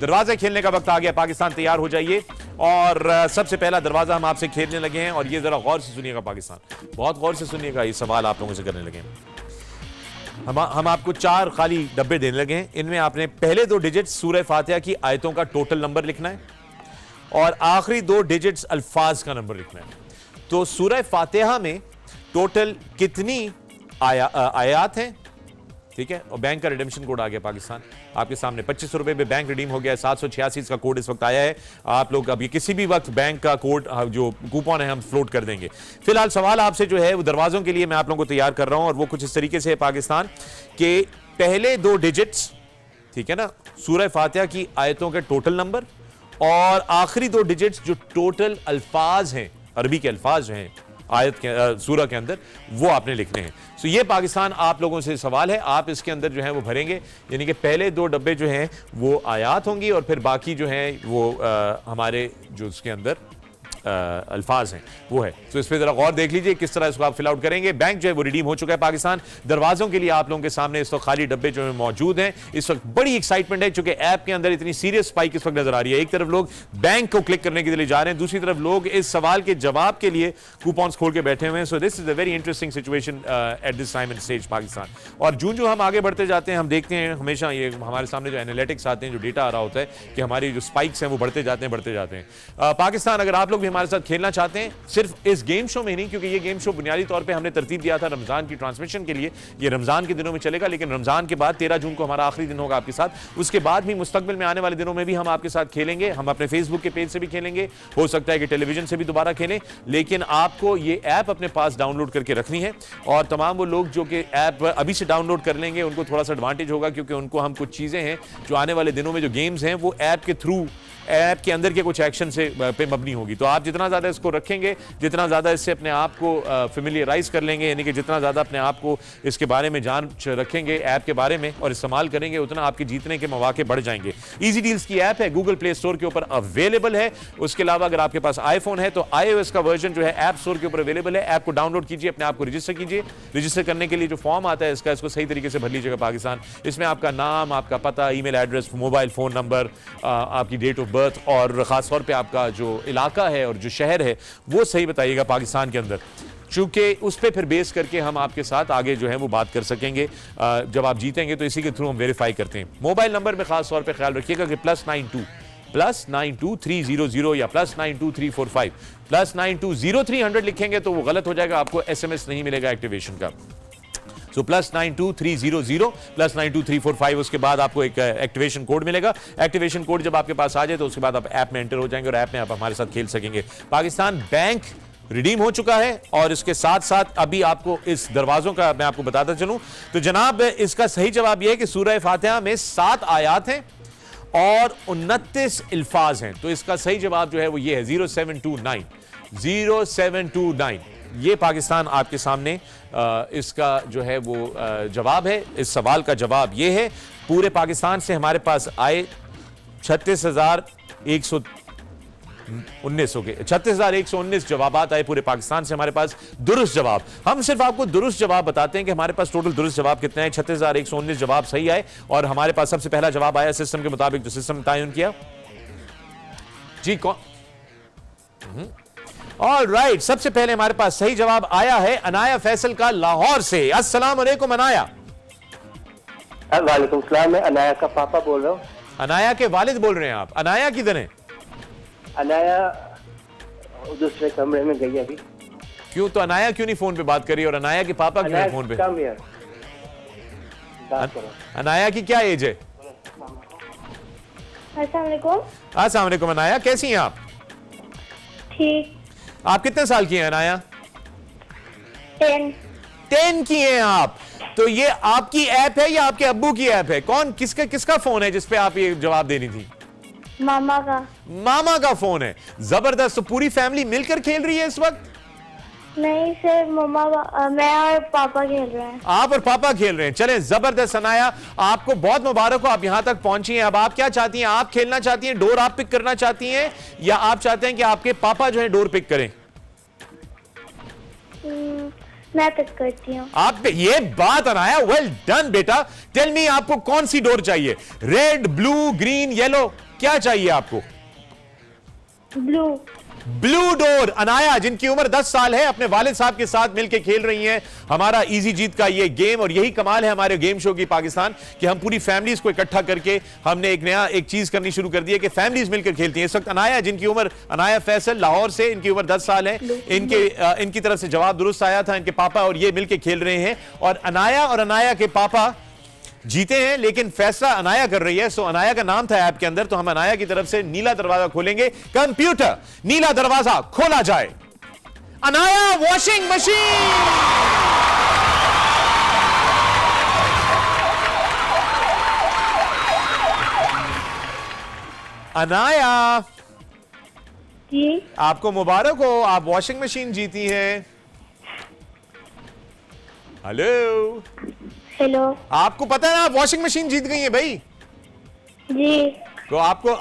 A: दरवाजे खेलने का वक्त आ गया। पाकिस्तान तैयार हो जाइए और सबसे पहला दरवाजा हम आपसे खेलने लगे हैं और ये जरा गौर से सुनिएगा पाकिस्तान, बहुत गौर से सुनिएगा। ये सवाल आप लोगों से करने लगे हैं। हम आपको 4 खाली डब्बे देने लगे हैं। इनमें आपने पहले 2 डिजिट्स सूरह फातिहा की आयतों का टोटल नंबर लिखना है और आखिरी 2 डिजिट्स अल्फाज का नंबर लिखना है। तो सूरह फातिहा में टोटल कितनी आयात हैं, ठीक है। और बैंक का रिडेम्पशन कोड आ गया पाकिस्तान आपके सामने। 2500 रुपए में बैंक रिडीम हो गया है। 786 का कोड इस वक्त आया है। आप लोग अभी किसी भी वक्त बैंक का कोड जो कूपन है हम फ्लोट कर देंगे। फिलहाल सवाल आपसे जो है वो दरवाजों के लिए मैं आप लोगों को तैयार कर रहा हूं और वो कुछ इस तरीके से है पाकिस्तान के पहले 2 डिजिट्स, ठीक है ना, सूरह फातिहा की आयतों के टोटल नंबर और आखिरी 2 डिजिट्स जो टोटल अल्फाज हैं, अरबी के अल्फाज हैं आयत के सूरह के अंदर, वो आपने लिखने हैं। सो ये पाकिस्तान आप लोगों से सवाल है, आप इसके अंदर जो है वो भरेंगे। यानी कि पहले 2 डब्बे जो हैं वो आयात होंगी और फिर बाकी जो हैं वो हमारे जो उसके अंदर अल्फाज हैं वो है। तो इस पर जरा गौर देख लीजिए किस तरह इसको आप फिल आउट करेंगे। बैंक जो है वो रिडीम हो चुका है पाकिस्तान। दरवाजों के लिए आप लोगों के सामने इस वक्त खाली डब्बे जो है मौजूद हैं। इस वक्त बड़ी एक्साइटमेंट है क्योंकि ऐप के अंदर इतनी सीरियस स्पाइक इस वक्त नजर आ रही है। एक तरफ लोग बैंक को क्लिक करने के लिए जा रहे हैं, दूसरी तरफ लोग इस सवाल के जवाब के लिए कूपन्स खोल के बैठे हुए हैं। So this is a very interesting situation at this time and stage Pakistan. और जो हम आगे बढ़ते जाते हैं हम देखते हैं हमेशा ये हमारे सामने जो एनालिटिक्स आते हैं, जो डेटा आ रहा होता है कि हमारी जो स्पाइक्स हैं वो बढ़ते जाते हैं। पाकिस्तान अगर आप लोग भी हमारे साथ खेलना चाहते हैं, सिर्फ इस गेम शो में नहीं, क्योंकि ये गेम शो बुनियादी तौर पे हमने तरतीब दिया था रमजान की ट्रांसमिशन के लिए। ये रमजान के दिनों में चलेगा, लेकिन रमजान के बाद 13 जून को हमारा आखिरी दिन होगा आपके साथ। उसके बाद भी मुस्तकबिल में आने वाले दिनों में भी हम आपके साथ खेलेंगे। हम अपने फेसबुक के पेज से भी खेलेंगे, हो सकता है कि टेलीविजन से भी दोबारा खेलें, लेकिन आपको ये ऐप अपने पास डाउनलोड करके रखनी है। और तमाम वो लोग जो कि ऐप अभी से डाउनलोड कर लेंगे उनको थोड़ा सा एडवांटेज होगा, क्योंकि उनको हम कुछ चीजें हैं जो आने वाले दिनों में जो गेम्स हैं वो ऐप के थ्रू, ऐप के अंदर के कुछ एक्शन से पे मबनी होगी। तो आप जितना ज्यादा इसको रखेंगे, जितना ज्यादा इससे अपने आप को फेमिलियराइज कर लेंगे, यानी कि जितना ज्यादा अपने आप को इसके बारे में जान रखेंगे ऐप के बारे में और इस्तेमाल करेंगे, उतना आपके जीतने के मौके बढ़ जाएंगे। इजी डील्स की ऐप है, गूगल प्ले स्टोर के ऊपर अवेलेबल है। उसके अलावा अगर आपके पास आईफोन है तो iOS का वर्जन जो है ऐप स्टोर के ऊपर अवेलेबल है। ऐप को डाउनलोड कीजिए, अपने आप को रजिस्टर कीजिए। रजिस्टर करने के लिए जो फॉर्म आता है इसको सही तरीके से भर लीजिएगा पाकिस्तान। इसमें आपका नाम, आपका पता, email address, mobile phone number, आपकी डेट ऑफ बर्थ और खास तौर पे आपका जो इलाका है और जो शहर है वो सही बताइएगा पाकिस्तान के अंदर, चूंकि उस पर फिर बेस करके हम आपके साथ आगे जो है वो बात कर सकेंगे। जब आप जीतेंगे तो इसी के थ्रू हम वेरीफाई करते हैं। मोबाइल नंबर में खास तौर पे ख्याल रखिएगा कि +92 या +92 300 लिखेंगे तो वो गलत हो जाएगा, आपको SMS नहीं मिलेगा एक्टिवेशन का। सो +92 300 उसके बाद आपको एक एक्टिवेशन कोड मिलेगा। एक्टिवेशन कोड जब आपके पास आ जाए तो उसके बाद आप ऐप में एंटर हो जाएंगे और ऐप में आप हमारे साथ खेल सकेंगे। पाकिस्तान बैंक रिडीम हो चुका है और इसके साथ साथ अभी आपको इस दरवाजों का मैं आपको बताता चलूं तो जनाब इसका सही जवाब यह है कि सूरह फातिहा में 7 आयात हैं और 29 अल्फाज हैं। तो इसका सही जवाब जो है वो ये है 0729। ये पाकिस्तान आपके सामने इसका जो है वो जवाब है। इस सवाल का जवाब ये है। पूरे पाकिस्तान से हमारे पास आए 36,119 जवाबात आए पूरे पाकिस्तान से हमारे पास दुरुस्त जवाब। हम सिर्फ आपको दुरुस्त जवाब बताते हैं कि हमारे पास टोटल दुरुस्त जवाब कितने हैं। 36,119 जवाब सही आए और हमारे पास सबसे पहला जवाब आया सिस्टम के मुताबिक, जो सिस्टम तयन किया जी कौन। ऑलराइट, सबसे पहले हमारे पास सही जवाब आया है अनाया फैसल का लाहौर से। अस्सलाम वालेकुम अनाया।
B: वालेकुम सलाम, मैं अनाया का पापा बोल रहा हूँ।
A: अनाया के वालिद बोल रहे हैं आप। अनाया किधर है?
B: अनाया दूसरे कमरे में गई अभी।
A: क्यों? तो अनाया क्यों नहीं फोन पे बात करी और अनाया के पापा क्यों है फोन पे? अनाया की क्या एज है?
C: अस्सलाम वालेकुम।
A: अस्सलाम वालेकुम अनाया, कैसी हैं आप?
C: ठीक।
A: आप कितने साल की हैं अनाया?
C: 10
A: की हैं आप। तो ये आपकी ऐप है या आपके अब्बू की ऐप है? कौन किसका फोन है जिसपे आप ये जवाब देनी थी?
C: मामा का।
A: मामा का फोन है। जबरदस्त। तो पूरी फैमिली मिलकर खेल रही है इस वक्त?
C: नहीं सर, मैं और पापा खेल रहे हैं।
A: आप और पापा खेल रहे हैं। चलें, जबरदस्त अनाया, आपको बहुत मुबारक हो, आप यहां तक पहुंची हैं। अब आप क्या चाहती हैं? आप खेलना चाहती हैं, डोर आप पिक करना चाहती हैं, या आप चाहते हैं कि आपके पापा जो है डोर पिक करें?
C: मैं पिक करती हूँ।
A: आप ये बात अनाया, वेल डन बेटा। टेल मी, आपको कौन सी डोर चाहिए? रेड, ब्लू, ग्रीन, येलो, क्या चाहिए आपको?
C: ब्लू।
A: Blue door. अनाया, जिनकी उम्र 10 साल है, अपने वालिद साहब के साथ मिलकर खेल रही हैं हमारा इजी जीत का ये गेम। और यही कमाल है हमारे गेम शो की पाकिस्तान, कि हम पूरी फैमिलीज को इकट्ठा करके हमने एक चीज करनी शुरू कर दी है कि फैमिलीज मिलकर खेलती हैं। इस वक्त अनाया, जिनकी उम्र, अनाया फैसल, लाहौर से, इनकी उम्र 10 साल है, इनकी तरफ से जवाब दुरुस्त आया था। इनके पापा और ये मिलकर खेल रहे हैं, और अनाया के पापा जीते हैं, लेकिन फैसला अनाया कर रही है। सो अनाया का नाम था ऐप के अंदर, तो हम अनाया की तरफ से नीला दरवाजा खोलेंगे। कंप्यूटर, नीला दरवाजा खोला जाए। Anaya washing machine. अनाया
C: जी,
A: आपको मुबारक हो, आप वॉशिंग मशीन जीती हैं। Hello
C: hello.
A: आपको पता है ना, आप वॉशिंग मशीन जीत गई है भाई।
C: जी।
A: तो आपको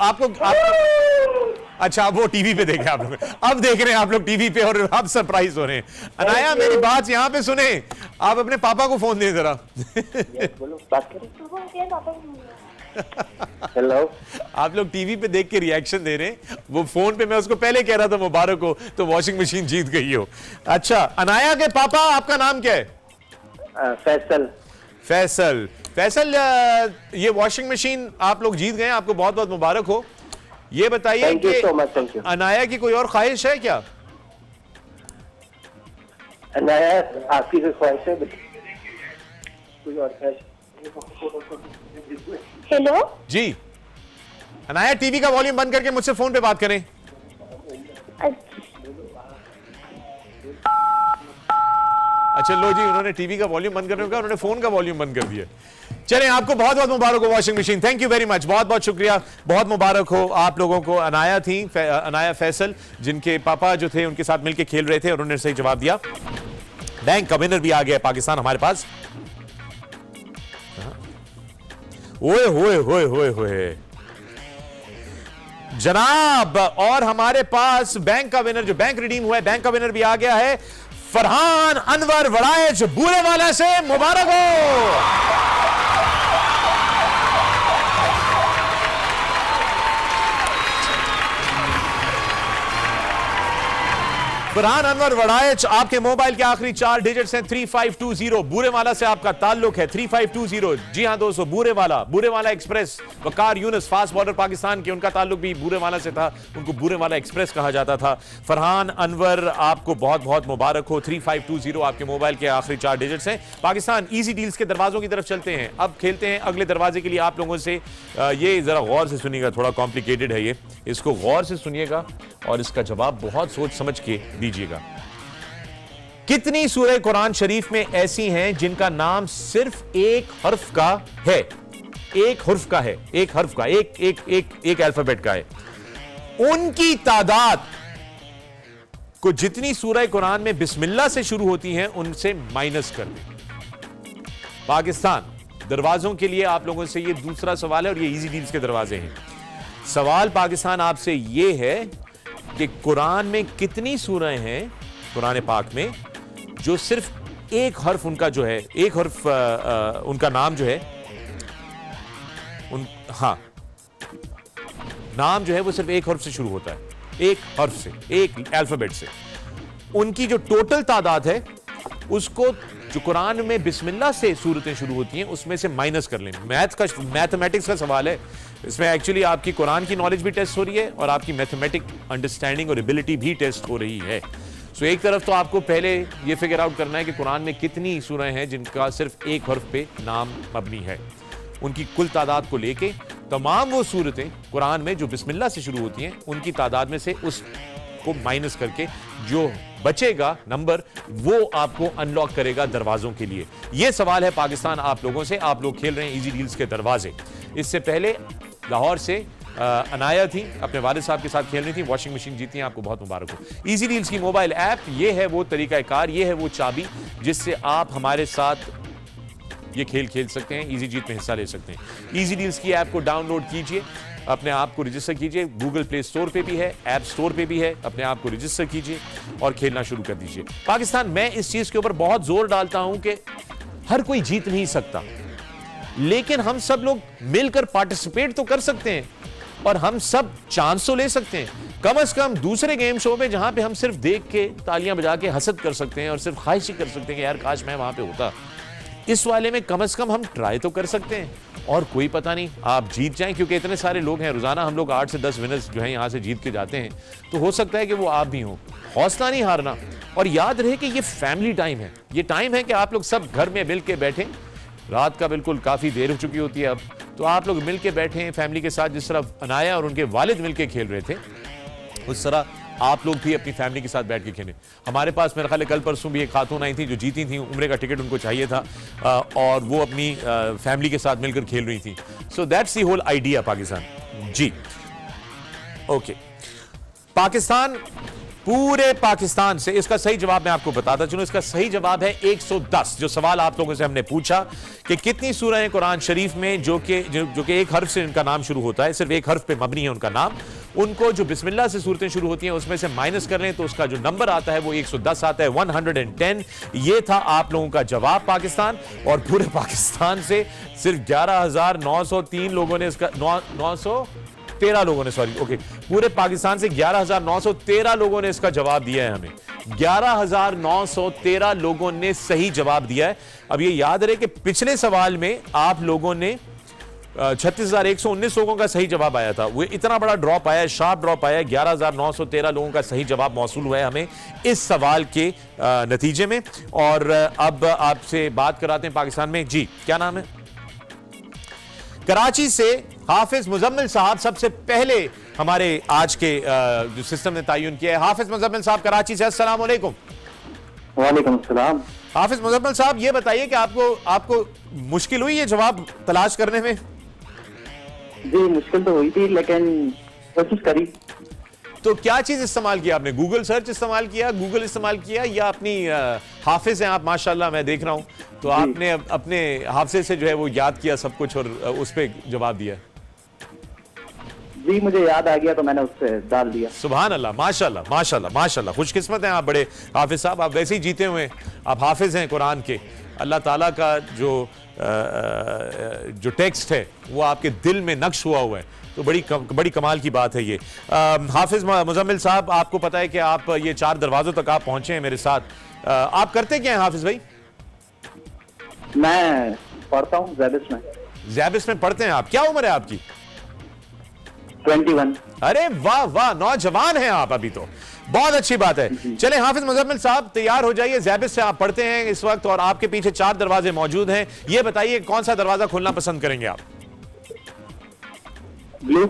A: अच्छा, वो टीवी पे देखे आप लोग, अब देख रहे हैं आप लोग टीवी पे, और आप सरप्राइज हो रहे हैं। अनाया, मेरी बात यहां पे सुने, आप अपने पापा को फोन दें जरा।
B: बोलो, बात करें। हेलो।
A: आप लोग टीवी पे देख के रिएक्शन दे रहे हैं, वो फोन पे मैं उसको पहले कह रहा था मुबारक हो, तो वॉशिंग मशीन जीत गई हो। अच्छा, अनाया के पापा, आपका नाम क्या है? फैसल। ये वॉशिंग मशीन आप लोग जीत गए, आपको बहुत बहुत मुबारक हो। ये बताइए कि अनाया की कोई और ख्वाहिश है क्या?
B: अनाया, आपकी कोई ख्वाहिश है? कोई और ख्वाहिश?
C: हेलो
A: जी अनाया, टीवी का वॉल्यूम बंद करके मुझसे फोन पे बात करें। अच्छा लो जी, उन्होंने टीवी का वॉल्यूम बंद करने का, उन्होंने फोन का वॉल्यूम बंद कर दिया। चलें, आपको बहुत बहुत मुबारक हो washing machine. Thank you very much, बहुत बहुत शुक्रिया, बहुत मुबारक हो आप लोगों को। अनाया थी, अनाया फैसल, जिनके पापा जो थे उनके साथ मिलकर खेल रहे थे, और उन्होंने सही जवाब दिया। बैंक का विनर भी आ गया पाकिस्तान हमारे पास। ओए होए होए होए होए जनाब, और हमारे पास बैंक का विनर, जो बैंक रिडीम हुआ है, बैंक का विनर भी आ गया है। फरहान अनवर वड़ाइच बूरेवाला से मुबारक हो। फरहान अनवर वड़ाइच, आपके मोबाइल के आखिरी 4 डिजिट्स हैं 3520। बूरेवाला से आपका ताल्लुक है 3520। जी हां दोस्तों, बूरेवाला एक्सप्रेस, वकार यूनुस, फास्ट बॉर्डर पाकिस्तान के, उनका ताल्लुक भी बूरेवाला से था, उनको बूरेवाला एक्सप्रेस कहा जाता था। फरहान अनवर, आपको बहुत बहुत मुबारक हो। 3520 आपके मोबाइल के आखिरी 4 डिजिट्स हैं। पाकिस्तान इजी डील्स के दरवाजों की तरफ चलते हैं। अब खेलते हैं अगले दरवाजे के लिए आप लोगों से। ये जरा गौर से सुनिएगा, थोड़ा कॉम्प्लिकेटेड है ये, इसको गौर से सुनिएगा और इसका जवाब बहुत सोच समझ के दीजिएगा। कितनी सूरह कुरान शरीफ में ऐसी हैं जिनका नाम सिर्फ एक हर्फ का है? एक हर्फ का है, एक हर्फ का, एक अल्फाबेट का है। उनकी तादाद को जितनी सूरह कुरान में बिस्मिल्लाह से शुरू होती हैं उनसे माइनस कर दें। पाकिस्तान दरवाजों के लिए आप लोगों से ये दूसरा सवाल है, और ये इजी डील्स के दरवाजे हैं। सवाल पाकिस्तान आपसे ये है कि कुरान में कितनी सूरह हैं, कुरान पाक में, जो सिर्फ एक हर्फ उनका जो है, एक हर्फ उनका नाम जो है, नाम जो है वो सिर्फ एक हर्फ से शुरू होता है, एक हर्फ से, एक अल्फाबेट से। उनकी जो टोटल तादाद है उसको, जो कुरान में बिस्मिल्लाह से सूरतें शुरू होती हैं, उसमें से माइनस कर लें। मैथमेटिक्स का सवाल है, इसमें एक्चुअली आपकी कुरान की नॉलेज भी टेस्ट हो रही है और आपकी मैथमेटिक अंडरस्टैंडिंग और एबिलिटी भी टेस्ट हो रही है। सो एक तरफ तो आपको पहले ये फिगर आउट करना है कि कुरान में कितनी सूरह हैं जिनका सिर्फ एक हर्फ पे नाम मबनी है। उनकी कुल तादाद को लेके तमाम वो सूरतें कुरान में जो बिस्मिल्लाह से शुरू होती हैं, उनकी तादाद में से उस को माइनस करके जो बचेगा नंबर वो आपको अनलॉक करेगा दरवाजों के लिए। यह सवाल है पाकिस्तान आप लोगों से। आप लोग खेल रहे हैं इजी डील्स के दरवाजे। इससे पहले लाहौर से अनाया थी, अपने वालिद साहब के साथ खेल रही थी, वॉशिंग मशीन जीती हैं, आपको बहुत मुबारक हो। इजी डील्स की मोबाइल ऐप, ये है वो तरीकाकार, ये है वो चाबी जिससे आप हमारे साथ ये खेल खेल सकते हैं, इजी जीत में हिस्सा ले सकते हैं। इजी डील्स की ऐप को डाउनलोड कीजिए, अपने आप को रजिस्टर कीजिए। गूगल प्ले स्टोर पे भी है, ऐप स्टोर पे भी है, अपने आप को रजिस्टर कीजिए और खेलना शुरू कर दीजिए। पाकिस्तान, मैं इस चीज के ऊपर बहुत जोर डालता हूं कि हर कोई जीत नहीं सकता, लेकिन हम सब लोग मिलकर पार्टिसिपेट तो कर सकते हैं और हम सब चांस तो ले सकते हैं। कम से कम दूसरे गेम शो में जहां पे हम सिर्फ देख के तालियां बजा के हसद कर सकते हैं और सिर्फ ख्वाहिश ही कर सकते हैं कि यार काश मैं वहां पे होता, इस वाले में कम से कम हम ट्राई तो कर सकते हैं। और कोई पता नहीं आप जीत जाएं, क्योंकि इतने सारे लोग हैं, रोजाना हम लोग 8 से 10 विनर्स जो हैं यहां से जीत के जाते हैं, तो हो सकता है कि वो आप भी हो। हौसला नहीं हारना और याद रहे कि ये फैमिली टाइम है। ये टाइम है कि आप लोग सब घर में मिल के बैठें, रात का बिल्कुल काफी देर हो चुकी होती है अब, तो आप लोग मिल के बैठे हैं फैमिली के साथ। जिस तरह अनाया और उनके वालिद मिल के खेल रहे थे, उस तरह आप लोग भी अपनी फैमिली के साथ बैठ के खेलें। हमारे पास मेरे ख्याल कल परसों भी एक खातून आई थी जो जीती थी, उम्रे का टिकट उनको चाहिए था और वो अपनी फैमिली के साथ मिलकर खेल रही थी। So that's the whole idea Pakistan ji. Okay, Pakistan, पूरे पाकिस्तान से, इसका सही जवाब मैं आपको बताता चलूं, इसका सही जवाब है 110। जो सवाल आप लोगों से हमने पूछा कि कितनी सूरह हैं कुरान शरीफ में जो कि एक हर्फ से इनका नाम शुरू होता है, सिर्फ एक हर्फ पे मबनी है उनका नाम, उनको जो बिस्मिल्लाह से सूरतें शुरू होती हैं उसमें से माइनस कर लें तो उसका जो नंबर आता है वो 110 आता है, 110। ये था आप लोगों का जवाब पाकिस्तान। और पूरे पाकिस्तान से सिर्फ 11,903 लोगों ने इसका 913 लोगों ने, सॉरी, ओके, पूरे पाकिस्तान से 11,913 लोगों ने इसका जवाब दिया है। हमें 11,913 लोगों ने सही जवाब दिया है। अब ये याद रहे कि पिछले सवाल में आप लोगों ने 36,119 लोगों का सही जवाब आया था। वो इतना बड़ा ड्रॉप आया है, शार्प ड्रॉप आया है। 11,913 लोगों का सही जवाब मौसूल हुआ है हमें इस सवाल के नतीजे में। और अब आपसे बात कराते हैं पाकिस्तान में। जी, क्या नाम है? कराची से हाफिज मुजम्मिल साहब सबसे पहले हमारे आज के जो सिस्टम ने तयन किया है। हाफिज मुजम्मिल साहब कराची से, अस्सलाम वालेकुम।
B: वालेकुम सलाम।
A: हाफिज मुजम्मिल साहब, ये बताइए कि आपको मुश्किल हुई ये जवाब तलाश करने में?
B: जी, मुश्किल तो हुई थी लेकिन कोशिश करी।
A: तो क्या चीज इस्तेमाल किया आपने? गूगल सर्च इस्तेमाल किया, गूगल इस्तेमाल किया, या अपनी हाफिज हैं आप माशाल्लाह, मैं देख रहा हूं, तो आपने अपने हाफिज से जो है वो याद किया सब कुछ और उस पर जवाब दिया?
B: जी, मुझे याद आ गया तो मैंने उससे डाल दिया।
A: सुभान अल्लाह, माशाल्लाह माशाल्लाह माशाल्लाह, खुशकिस्मत हैं आप बड़े हाफिज साहब। आप वैसे ही जीते हुए हैं, आप हाफिज हैं कुरान के। अल्लाह ताला का जो टेक्स्ट है वो आपके दिल में नक्श हुआ है, तो बड़ी कमाल की बात है ये। हाफिज मुजम्मिल साहब, आपको पता है कि आप ये 4 दरवाजों तक आप पहुंचे हैं मेरे साथ। आप करते क्या हैं हाफिज भाई?
B: मैं पढ़ता हूँ ज़ैबिस में।
A: ज़ैबिस में पढ़ते हैं आप? क्या उम्र है आपकी?
B: 21।
A: अरे वाह वाह, नौजवान हैं आप अभी तो, बहुत अच्छी बात है। चले हाफिज मुजम्मिल साहब, तैयार हो जाइए। ज़ैबिस से आप पढ़ते हैं इस वक्त और आपके पीछे 4 दरवाजे मौजूद हैं। ये बताइए कौन सा दरवाजा खोलना पसंद करेंगे आप?
B: Blue.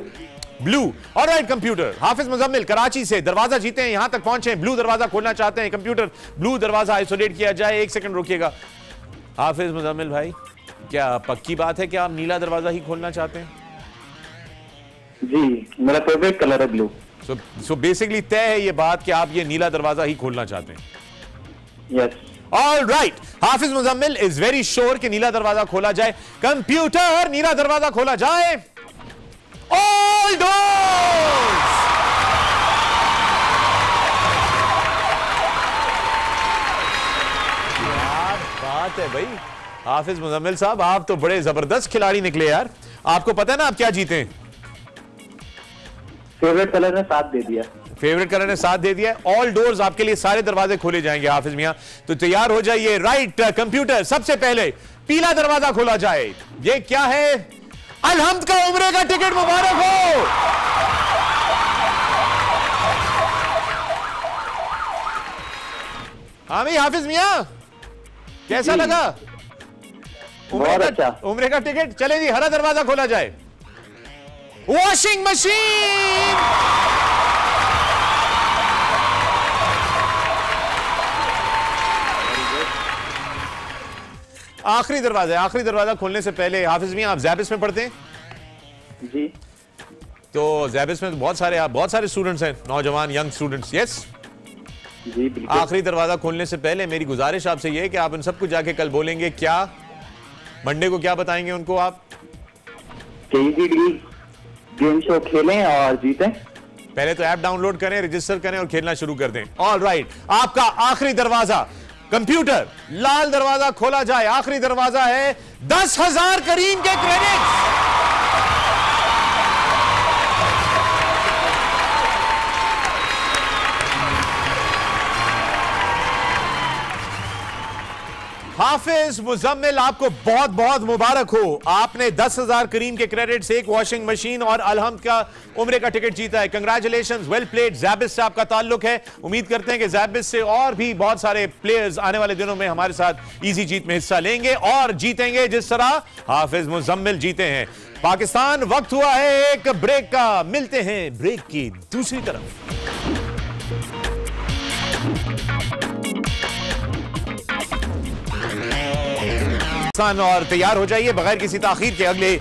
A: Blue, all right computer. Hafiz Muzammil Karachi से दरवाजा जीते हैं, यहां तक पहुंचे, ब्लू दरवाजा खोलना चाहते हैं। कंप्यूटर, ब्लू दरवाजा आइसोलेट किया जाए। 1 सेकंड रुकिएगा। हाफिज मुजम्मिल भाई, क्या पक्की बात है कि आप नीला दरवाजा ही खोलना चाहते हैं?
B: जी, मेरा फेवरेट कलर है ब्लू।
A: सो बेसिकली तय है ये बात कि आप ये नीला दरवाजा ही खोलना चाहते हैं?
B: Yes.
A: Alright, Hafiz Muzammil is very sure कि नीला दरवाजा खोला जाए। कंप्यूटर, नीला दरवाजा खोला जाए। All doors. क्या बात है भाई, हाफिज मुजम्मिल साहब, आप तो बड़े जबरदस्त खिलाड़ी निकले यार। आपको पता है ना आप क्या जीते?
B: फेवरेट कलर ने साथ दे दिया।
A: फेवरेट कलर ने साथ दे दिया। ऑल डोर्स, आपके लिए सारे दरवाजे खोले जाएंगे हाफिज मियां, तो तैयार हो जाइए। राइट कंप्यूटर, सबसे पहले पीला दरवाजा खोला जाए। ये क्या है? अलहम्द का उम्रे का टिकट मुबारक हो। हाँ भाई हाफिज मियां, कैसा लगा? उम्रे का टिकट। चले जी, हरा दरवाजा खोला जाए। Washing machine. आखिरी दरवाजा खोलने से पहले हाफिज मियां, आप ज़ैबिस में पढ़ते हैं?
B: जी।
A: तो ज़ैबिस में तो बहुत सारे स्टूडेंट्स हैं, नौजवान यंग स्टूडेंट्स। यस
B: जी बिल्कुल।
A: आखिरी दरवाजा खोलने से पहले मेरी गुजारिश आपसे ये है कि आप इन सबको जाके कल बोलेंगे क्या, मंडे को क्या बताएंगे उनको आप?
B: KEDD गेम शो खेलें और जीतें।
A: पहले तो ऐप डाउनलोड करें, रजिस्टर करें और खेलना शुरू कर दें। ऑल राइट, आपका आखिरी दरवाजा कंप्यूटर लाल दरवाजा खोला जाए। आखिरी दरवाजा है 10,000 करीम के क्रेडिट्स। हाफिज मुजम्मिल, आपको बहुत बहुत मुबारक हो। आपने 10,000 करीम के क्रेडिट्स, एक वॉशिंग मशीन और अलहम्द का उम्रे का टिकट जीता है। Congratulations, well played. ज़ैबिस से आपका ताल्लुक है। उम्मीद करते हैं कि ज़ैबिस से और भी बहुत सारे प्लेयर्स आने वाले दिनों में हमारे साथ इजी जीत में हिस्सा लेंगे और जीतेंगे जिस तरह हाफिज मुजम्मिल जीते हैं। पाकिस्तान, वक्त हुआ है एक ब्रेक का। मिलते हैं ब्रेक की दूसरी तरफ। और तैयार हो जाइए, बगैर किसी ताखीर के अगले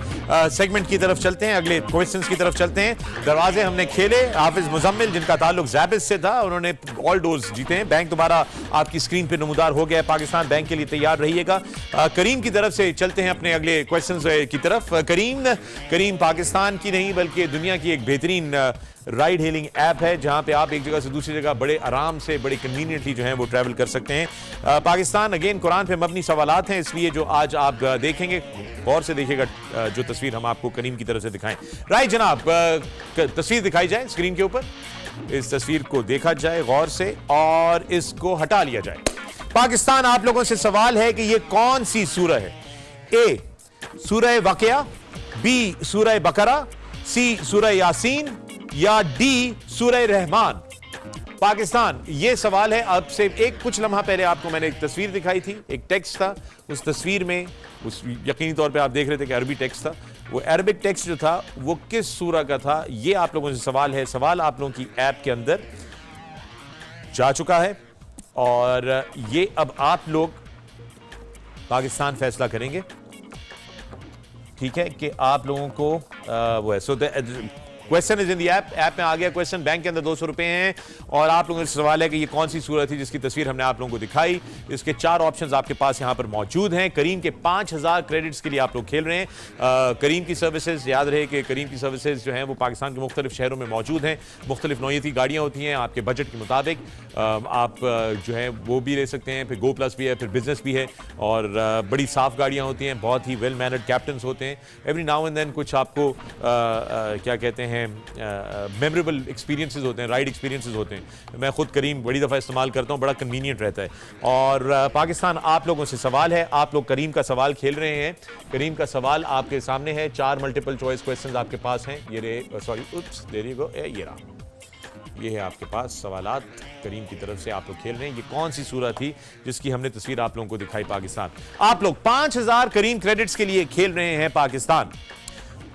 A: सेगमेंट की तरफ चलते हैं, अगले क्वेश्चंस की तरफ चलते हैं। दरवाजे हमने खेले। हाफिज मुजम्मिल जिनका ताल्लुक ज़ैबिस से था, उन्होंने ऑल डोर्स जीते हैं। बैंक दोबारा आपकी स्क्रीन पे नमूदार हो गया है। पाकिस्तान बैंक के लिए तैयार रहिएगा। करीम की तरफ से चलते हैं अपने अगले क्वेश्चंस की तरफ। करीम पाकिस्तान की नहीं बल्कि दुनिया की एक बेहतरीन राइड हेलिंग ऐप है जहां पे आप एक जगह से दूसरी जगह बड़े आराम से, बड़े कन्वीनियंटली जो है वो ट्रैवल कर सकते हैं। पाकिस्तान अगेन कुरान पे मबनी सवालात हैं, इसलिए जो आज आप देखेंगे गौर से देखिएगा जो तस्वीर हम आपको करीम की तरफ से दिखाएं। राइट जनाब, तस्वीर दिखाई जाए स्क्रीन के ऊपर। इस तस्वीर को देखा जाए गौर से और इसको हटा लिया जाए। पाकिस्तान, आप लोगों से सवाल है कि ये कौन सी सूरह है? ए सूरह वाक़िया, बी सूरह बकरा, सी सूरह यासीन या डी सूरह रहमान? पाकिस्तान, ये सवाल है। अब से कुछ लम्हा पहले आपको मैंने एक तस्वीर दिखाई थी, एक टेक्स्ट था। उस तस्वीर में यकीनी तौर पे आप देख रहे थे कि अरबी टेक्स्ट था। वो अरबिक टेक्स्ट जो था वो किस सूरह का था? ये आप लोगों से सवाल है। सवाल आप लोगों की ऐप के अंदर जा चुका है और ये अब आप लोग पाकिस्तान फैसला करेंगे, ठीक है, कि आप लोगों को वो है। So question is in the app. App में आ गया क्वेश्चन। बैंक के अंदर 200 रुपए हैं और आप लोगों से सवाल है कि ये कौन सी सूरत थी जिसकी तस्वीर हमने आप लोगों को दिखाई। इसके 4 ऑप्शंस आपके पास यहां पर मौजूद हैं। करीम के 5,000 क्रेडिट्स के लिए आप लोग खेल रहे हैं। करीम की सर्विसेज, याद रहे कि करीम की सर्विसेज जो हैं वो पाकिस्तान के मुख्तलिफ शहरों में मौजूद हैं। मुख्तलिफ नौइयत की गाड़ियाँ होती हैं, आपके बजट के मुताबिक आप जो है वो भी ले सकते हैं। फिर गो प्लस भी है, फिर बिजनेस भी है और बड़ी साफ गाड़ियाँ होती हैं, बहुत ही वेल मैनर्ड कैप्टन्स होते हैं। एवरी नाउ एंड देन कुछ आपको क्या कहते हैं मेमोरेबल एक्सपीरियंसेस होते हैं, राइड एक्सपीरियंसेस होते हैं। मैं खुद करीम बड़ी दफ़ा इस्तेमाल करता हूँ, बड़ा कन्वीनियंट रहता है। और पाकिस्तान, आप लोगों से सवाल है। आप लोग करीम का सवाल खेल रहे हैं। करीम का सवाल आपके सामने है। 4 मल्टीपल चॉइस क्वेश्चंस आपके पास हैं। ये रहे, सॉरी देयर यू गो, ये रहा, ये है आपके पास सवालात। करीम की तरफ से आप लोग खेल रहे हैं। ये कौन सी सूरह थी जिसकी हमने तस्वीर आप लोगों को दिखाई? पाकिस्तान, आप लोग 5,000 करीम क्रेडिट्स के लिए खेल रहे हैं। पाकिस्तान,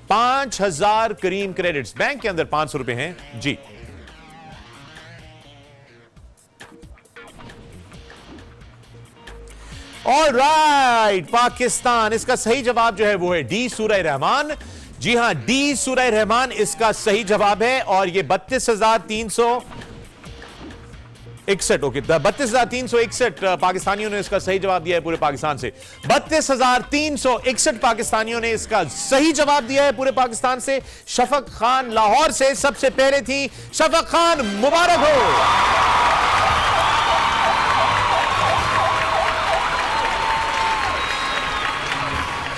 A: 5,000 करीम क्रेडिट्स। बैंक के अंदर 500 रुपए हैं जी। ऑल राइट, पाकिस्तान, इसका सही जवाब जो है वो है डी सूरह रहमान। जी हां, डी सूरह रहमान इसका सही जवाब है और ये 32,361, ओके, 32,361 पाकिस्तानियों ने इसका सही जवाब दिया है पूरे पाकिस्तान से। 32,361 पाकिस्तानियों ने इसका सही जवाब दिया है पूरे पाकिस्तान से। शफक खान लाहौर से सबसे पहले थी। शफक खान, मुबारक हो।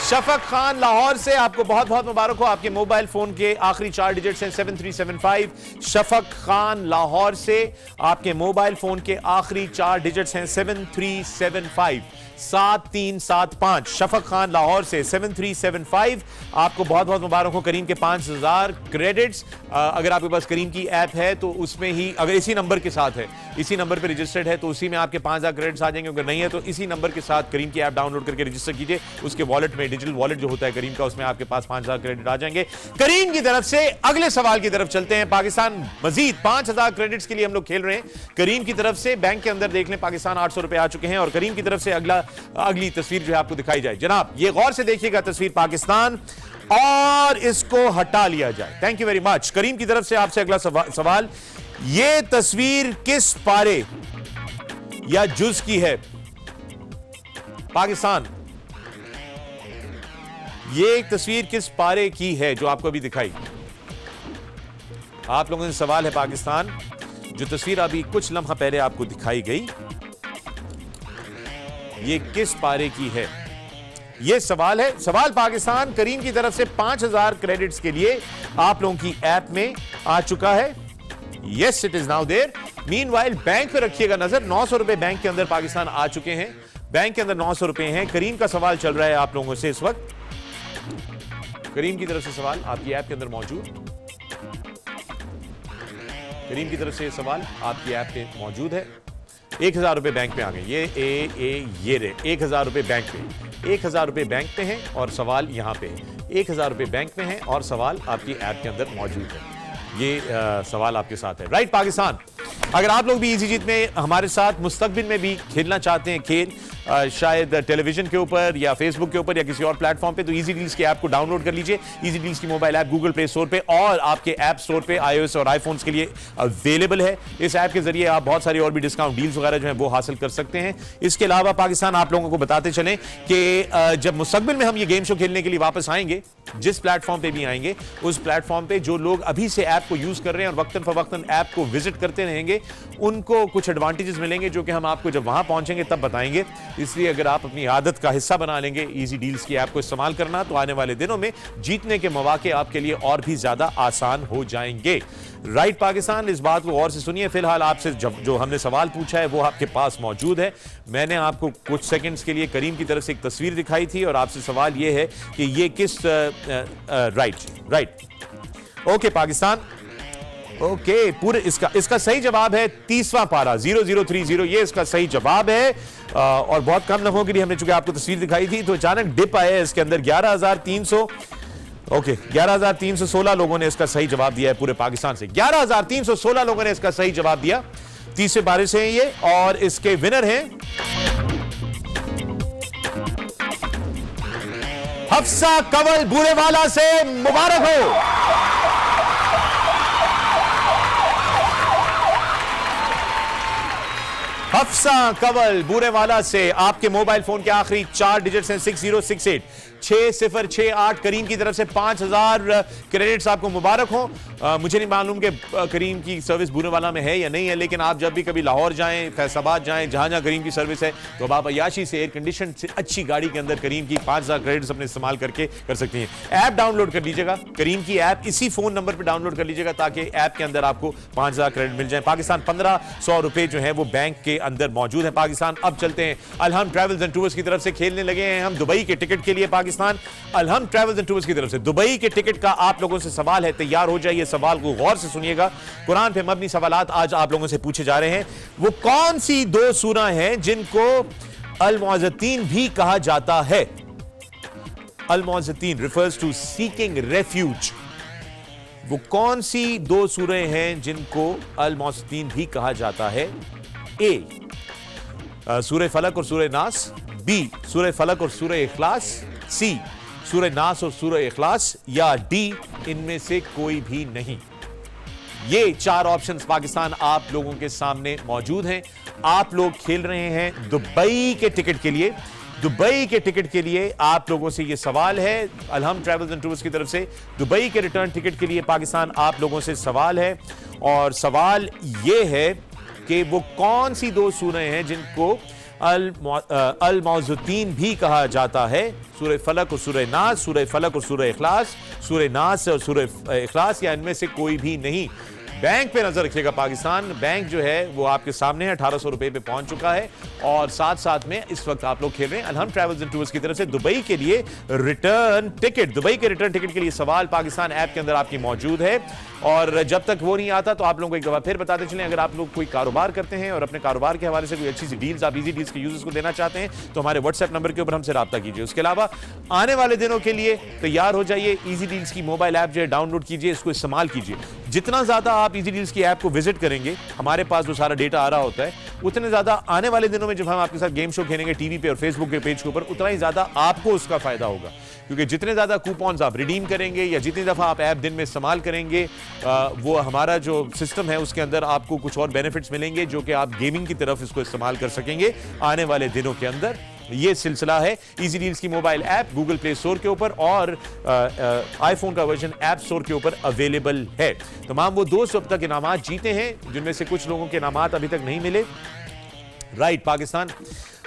A: शफक खान लाहौर से आपको बहुत बहुत मुबारक हो। आपके मोबाइल फोन के आखिरी 4 डिजिट्स हैं 7375। शफक खान लाहौर से आपके मोबाइल फोन के आखिरी 4 डिजिट्स हैं 7375, 7375। शफक खान लाहौर से 7375। आपको बहुत बहुत मुबारक हो। करीम के 5,000 क्रेडिट्स। अगर आपके पास करीम की ऐप है तो उसमें ही, अगर इसी नंबर के साथ है, इसी नंबर पे रजिस्टर्ड है तो उसी में आपके 5,000 क्रेडिट्स आ जाएंगे। अगर नहीं है तो इसी नंबर के साथ करीम की ऐप डाउनलोड करके रजिस्टर कीजिए, उसके वॉलेट में डिजिटल वॉलेट जो होता है करीम का, उसमें आपके पास 5000 क्रेडिट आ जाएंगे करीम की तरफ से। अगले सवाल की तरफ चलते हैं। पाकिस्तान मजीद 5000 क्रेडिट्स के लिए हम लोग खेल रहे हैं करीम की तरफ से। बैंक के अंदर देख लें, पाकिस्तान 800 रुपए आ चुके हैं और करीम की तरफ से अगली तस्वीर जो है आपको दिखाई जाए। जनाब ये गौर से देखिएगा तस्वीर पाकिस्तान, और इसको हटा लिया जाए। Thank you very much. Karim की तरफ से आपसे अगला सवाल, ये तस्वीर किस पारे या जुज की है? पाकिस्तान, ये एक तस्वीर किस पारे की है जो आपको अभी दिखाई? आप लोगों से सवाल है पाकिस्तान, जो तस्वीर अभी कुछ लम्हा पहले आपको दिखाई गई, ये किस पारे की है? ये सवाल है। सवाल पाकिस्तान करीम की तरफ से 5000 क्रेडिट्स के लिए आप लोगों की ऐप में आ चुका है। Yes, it is now there. Meanwhile bank पे रखिएगा नजर, 900 रुपए बैंक के अंदर पाकिस्तान आ चुके हैं। बैंक के अंदर 900 रुपए हैं। करीम का सवाल चल रहा है आप लोगों से इस वक्त। करीम की तरफ से सवाल आपकी ऐप के अंदर मौजूद, करीम की तरफ से सवाल आपकी ऐप पे मौजूद है। 1000 रुपए बैंक में आ गए। ये रे 1000 रुपए बैंक पे, 1000 रुपए बैंक पे हैं और सवाल यहां पे है। 1000 रुपए बैंक में है और सवाल आपकी ऐप के अंदर मौजूद है। ये सवाल आपके साथ है। राइट पाकिस्तान, अगर आप लोग भी इजी जीत में हमारे साथ मुस्तकबिल में भी खेलना चाहते हैं खेल, शायद टेलीविजन के ऊपर या फेसबुक के ऊपर या किसी और प्लेटफॉर्म पे, तो इजी डील्स की ऐप को डाउनलोड कर लीजिए। इजी डील्स की mobile app Google play store पे और आपके ऐप स्टोर पे iOS और आईफोन्स के लिए अवेलेबल है। इस ऐप के जरिए आप बहुत सारी और भी डिस्काउंट डील्स वगैरह जो है वो हासिल कर सकते हैं। इसके अलावा पाकिस्तान आप लोगों को बताते चलें कि जब मुस्तकबिल में हम ये गेम शो खेलने के लिए वापस आएंगे, जिस प्लेटफॉर्म पे भी आएंगे, उस प्लेटफॉर्म पे जो लोग अभी से ऐप को यूज कर रहे हैं और वक्तन फवक्तन ऐप को विजिट करते रहेंगे, उनको कुछ एडवांटेजेस मिलेंगे जो कि हम आपको जब वहां पहुंचेंगे तब बताएंगे। इसलिए अगर आप अपनी आदत का हिस्सा बना लेंगे इजी डील्स की ऐप को इस्तेमाल करना, तो आने वाले दिनों में जीतने के मौके आपके लिए और भी ज्यादा आसान हो जाएंगे। राइट पाकिस्तान, इस बात को गौर से सुनिए। फिलहाल आपसे जो हमने सवाल पूछा है वो आपके पास मौजूद है। मैंने आपको कुछ सेकंड्स के लिए करीम की तरफ से एक तस्वीर दिखाई थी और आपसे सवाल ये है कि ये किस राइट ओके पाकिस्तान, ओके पूरे इसका सही जवाब है 30वां पारा 0030। ये इसका सही जवाब है। और बहुत कम लम्हों के लिए हमने चूंकि आपको तस्वीर दिखाई थी तो अचानक डिप आया है इसके अंदर। 11,316 लोगों ने इसका सही जवाब दिया है पूरे पाकिस्तान से। 11,316 लोगों ने इसका सही जवाब दिया। 30वें पारे से हैं ये और इसके विनर हैं हफ्सा कंवल बूरेवाला से। मुबारक हो। हफ्सा कंवल बूरेवाला से आपके मोबाइल फोन के आखिरी 4 डिजिट्स हैं 6068 6068। करीम की तरफ से 5000 क्रेडिट्स आपको मुबारक हो। मुझे नहीं मालूम कि करीम की सर्विस बूरेवाला में है या नहीं है, लेकिन आप जब भी कभी लाहौर जाएं, फैसलाबाद जाएं, जहां जहां करीम की सर्विस है, तो आप अयाशी से एयर कंडीशन से अच्छी गाड़ी के अंदर करीम की 5000 क्रेडिट्स अपने इस्तेमाल करके कर सकती हैं। ऐप डाउनलोड कर लीजिएगा, करीम की ऐप इसी फोन नंबर पर डाउनलोड कर लीजिएगा ताकि ऐप के अंदर आपको 5000 क्रेडिट मिल जाए। पाकिस्तान 1500 रुपए जो है वो बैंक के अंदर मौजूद है। पाकिस्तान अब चलते हैं अलहम ट्रैवल्स एंड टूर्स की तरफ से खेलने लगे हैं हम दुबई के टिकट के लिए। पाकिस्तान अलहम ट्रैवल्स एंड टूर्स की तरफ से दुबई के टिकट का आप लोगों से सवाल है। तैयार हो जाइए, सवाल को गौर से सुनिएगा। कुरान पे मबनी सवालात आज आप लोगों से पूछे जा रहे हैं। वो कौन सी 2 सूरह हैं जिनको अल-मुअज़्ज़तीन भी कहा जाता है? अल-मुअज़्ज़तीन रिफर्स टू सीकिंग रेफ्यूज। वो कौन सी 2 सूरह हैं जिनको अल-मुअज़्ज़तीन भी कहा जाता है? ए सूरह फलक और सूरह नास, बी सूरह फलक और सूरह इखलास, सी सूरह नास और सूरह इखलास, या डी इनमें से कोई भी नहीं। ये 4 ऑप्शंस पाकिस्तान आप लोगों के सामने मौजूद हैं। आप लोग खेल रहे हैं दुबई के टिकट के लिए। दुबई के टिकट के लिए आप लोगों से ये सवाल है अलहम ट्रैवल्स एंड टूर्स की तरफ से। दुबई के रिटर्न टिकट के लिए पाकिस्तान आप लोगों से सवाल है और सवाल ये है कि वो कौन सी 2 सूरह हैं जिनको अल-मुअज़्ज़तीन भी कहा जाता है? सूरह फलक और सूरह नास, सूरह फलक और सूरह इखलास, सूरह नास और सूरह इखलास, या इनमें से कोई भी नहीं। बैंक पे नजर रखिएगा। पाकिस्तान बैंक जो है वो आपके सामने है, 1800 रुपए पे पहुंच चुका है। और साथ साथ में इस वक्त आप लोग खेल रहे हैं अलहम ट्रैवल्स एंड टूर्स की तरफ से दुबई के लिए रिटर्न टिकट। दुबई के रिटर्न टिकट के लिए सवाल पाकिस्तान ऐप के अंदर आपकी मौजूद है, और जब तक वो नहीं आता तो आप लोगों को एक दफा फिर बताते चलें, अगर आप लोग कोई कारोबार करते हैं और अपने कारोबार के हवाले से कोई अच्छी सी डील्स आप इजी डील्स के यूजर्स को देना चाहते हैं तो हमारे व्हाट्सएप नंबर के ऊपर हमसे राब्ता कीजिए। उसके अलावा आने वाले दिनों के लिए तैयार हो जाइए, इजी डील्स की मोबाइल ऐप जो है डाउनलोड कीजिए, इसको इस्तेमाल कीजिए। जितना ज्यादा आप इजी डील्स की ऐप को विजिट करेंगे, हमारे पास जो सारा डेटा आ रहा होता है, उतने ज्यादा आने वाले दिनों में जब हम आपके साथ गेम शो खेलेंगे टीवी पे और फेसबुक के पेज के ऊपर, उतना ही ज्यादा आपको उसका फायदा होगा। क्योंकि जितने ज्यादा कूपन्स आप रिडीम करेंगे या जितनी दफा आप ऐप दिन में इस्तेमाल करेंगे, वो हमारा जो सिस्टम है उसके अंदर आपको कुछ और बेनिफिट्स मिलेंगे जो कि आप गेमिंग की तरफ इसको इस्तेमाल कर सकेंगे आने वाले दिनों के अंदर। ये सिलसिला है इजी डील्स की mobile app Google play store के ऊपर और आईफोन का वर्जन ऐप स्टोर के ऊपर अवेलेबल है। तमाम वो दोस्त अब तक इनामात जीते हैं जिनमें से कुछ लोगों के इनामात अभी तक नहीं मिले। राइट पाकिस्तान।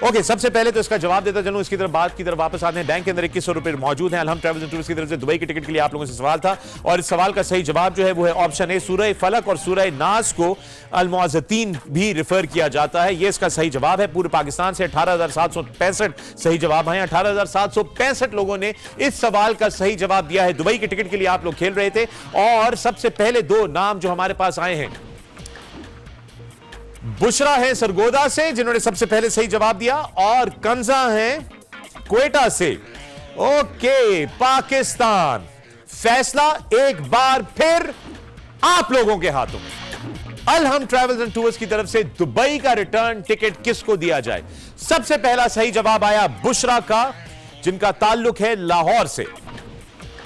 A: ओके, सबसे पहले तो इसका जवाब देता चलूं, इसकी तरफ बात की तरफ वापस आते हैं। बैंक के अंदर 2100 रुपए मौजूद हैं अलहम ट्रैवल्स एंड टूर्स की तरफ से। दुबई के टिकट के लिए आप लोगों से सवाल था और इस सवाल का सही जवाब जो है वो है ऑप्शन ए। सूरह फलक और सूरह नास को अल-मुअज़्ज़तीन भी रिफर किया जाता है, ये इसका सही जवाब है। पूरे पाकिस्तान से 18,765 सही जवाब हैं। 18,765 लोगों ने इस सवाल का सही जवाब दिया है। दुबई के टिकट के लिए आप लोग खेल रहे थे और सबसे पहले दो नाम जो हमारे पास आए हैं, बुशरा है सरगोदा से जिन्होंने सबसे पहले सही जवाब दिया, और कंजा है क्वेटा से। ओके पाकिस्तान, फैसला एक बार फिर आप लोगों के हाथों में। अलहम ट्रैवल्स एंड टूर्स की तरफ से दुबई का रिटर्न टिकट किसको दिया जाए? सबसे पहला सही जवाब आया बुशरा का जिनका ताल्लुक है लाहौर से,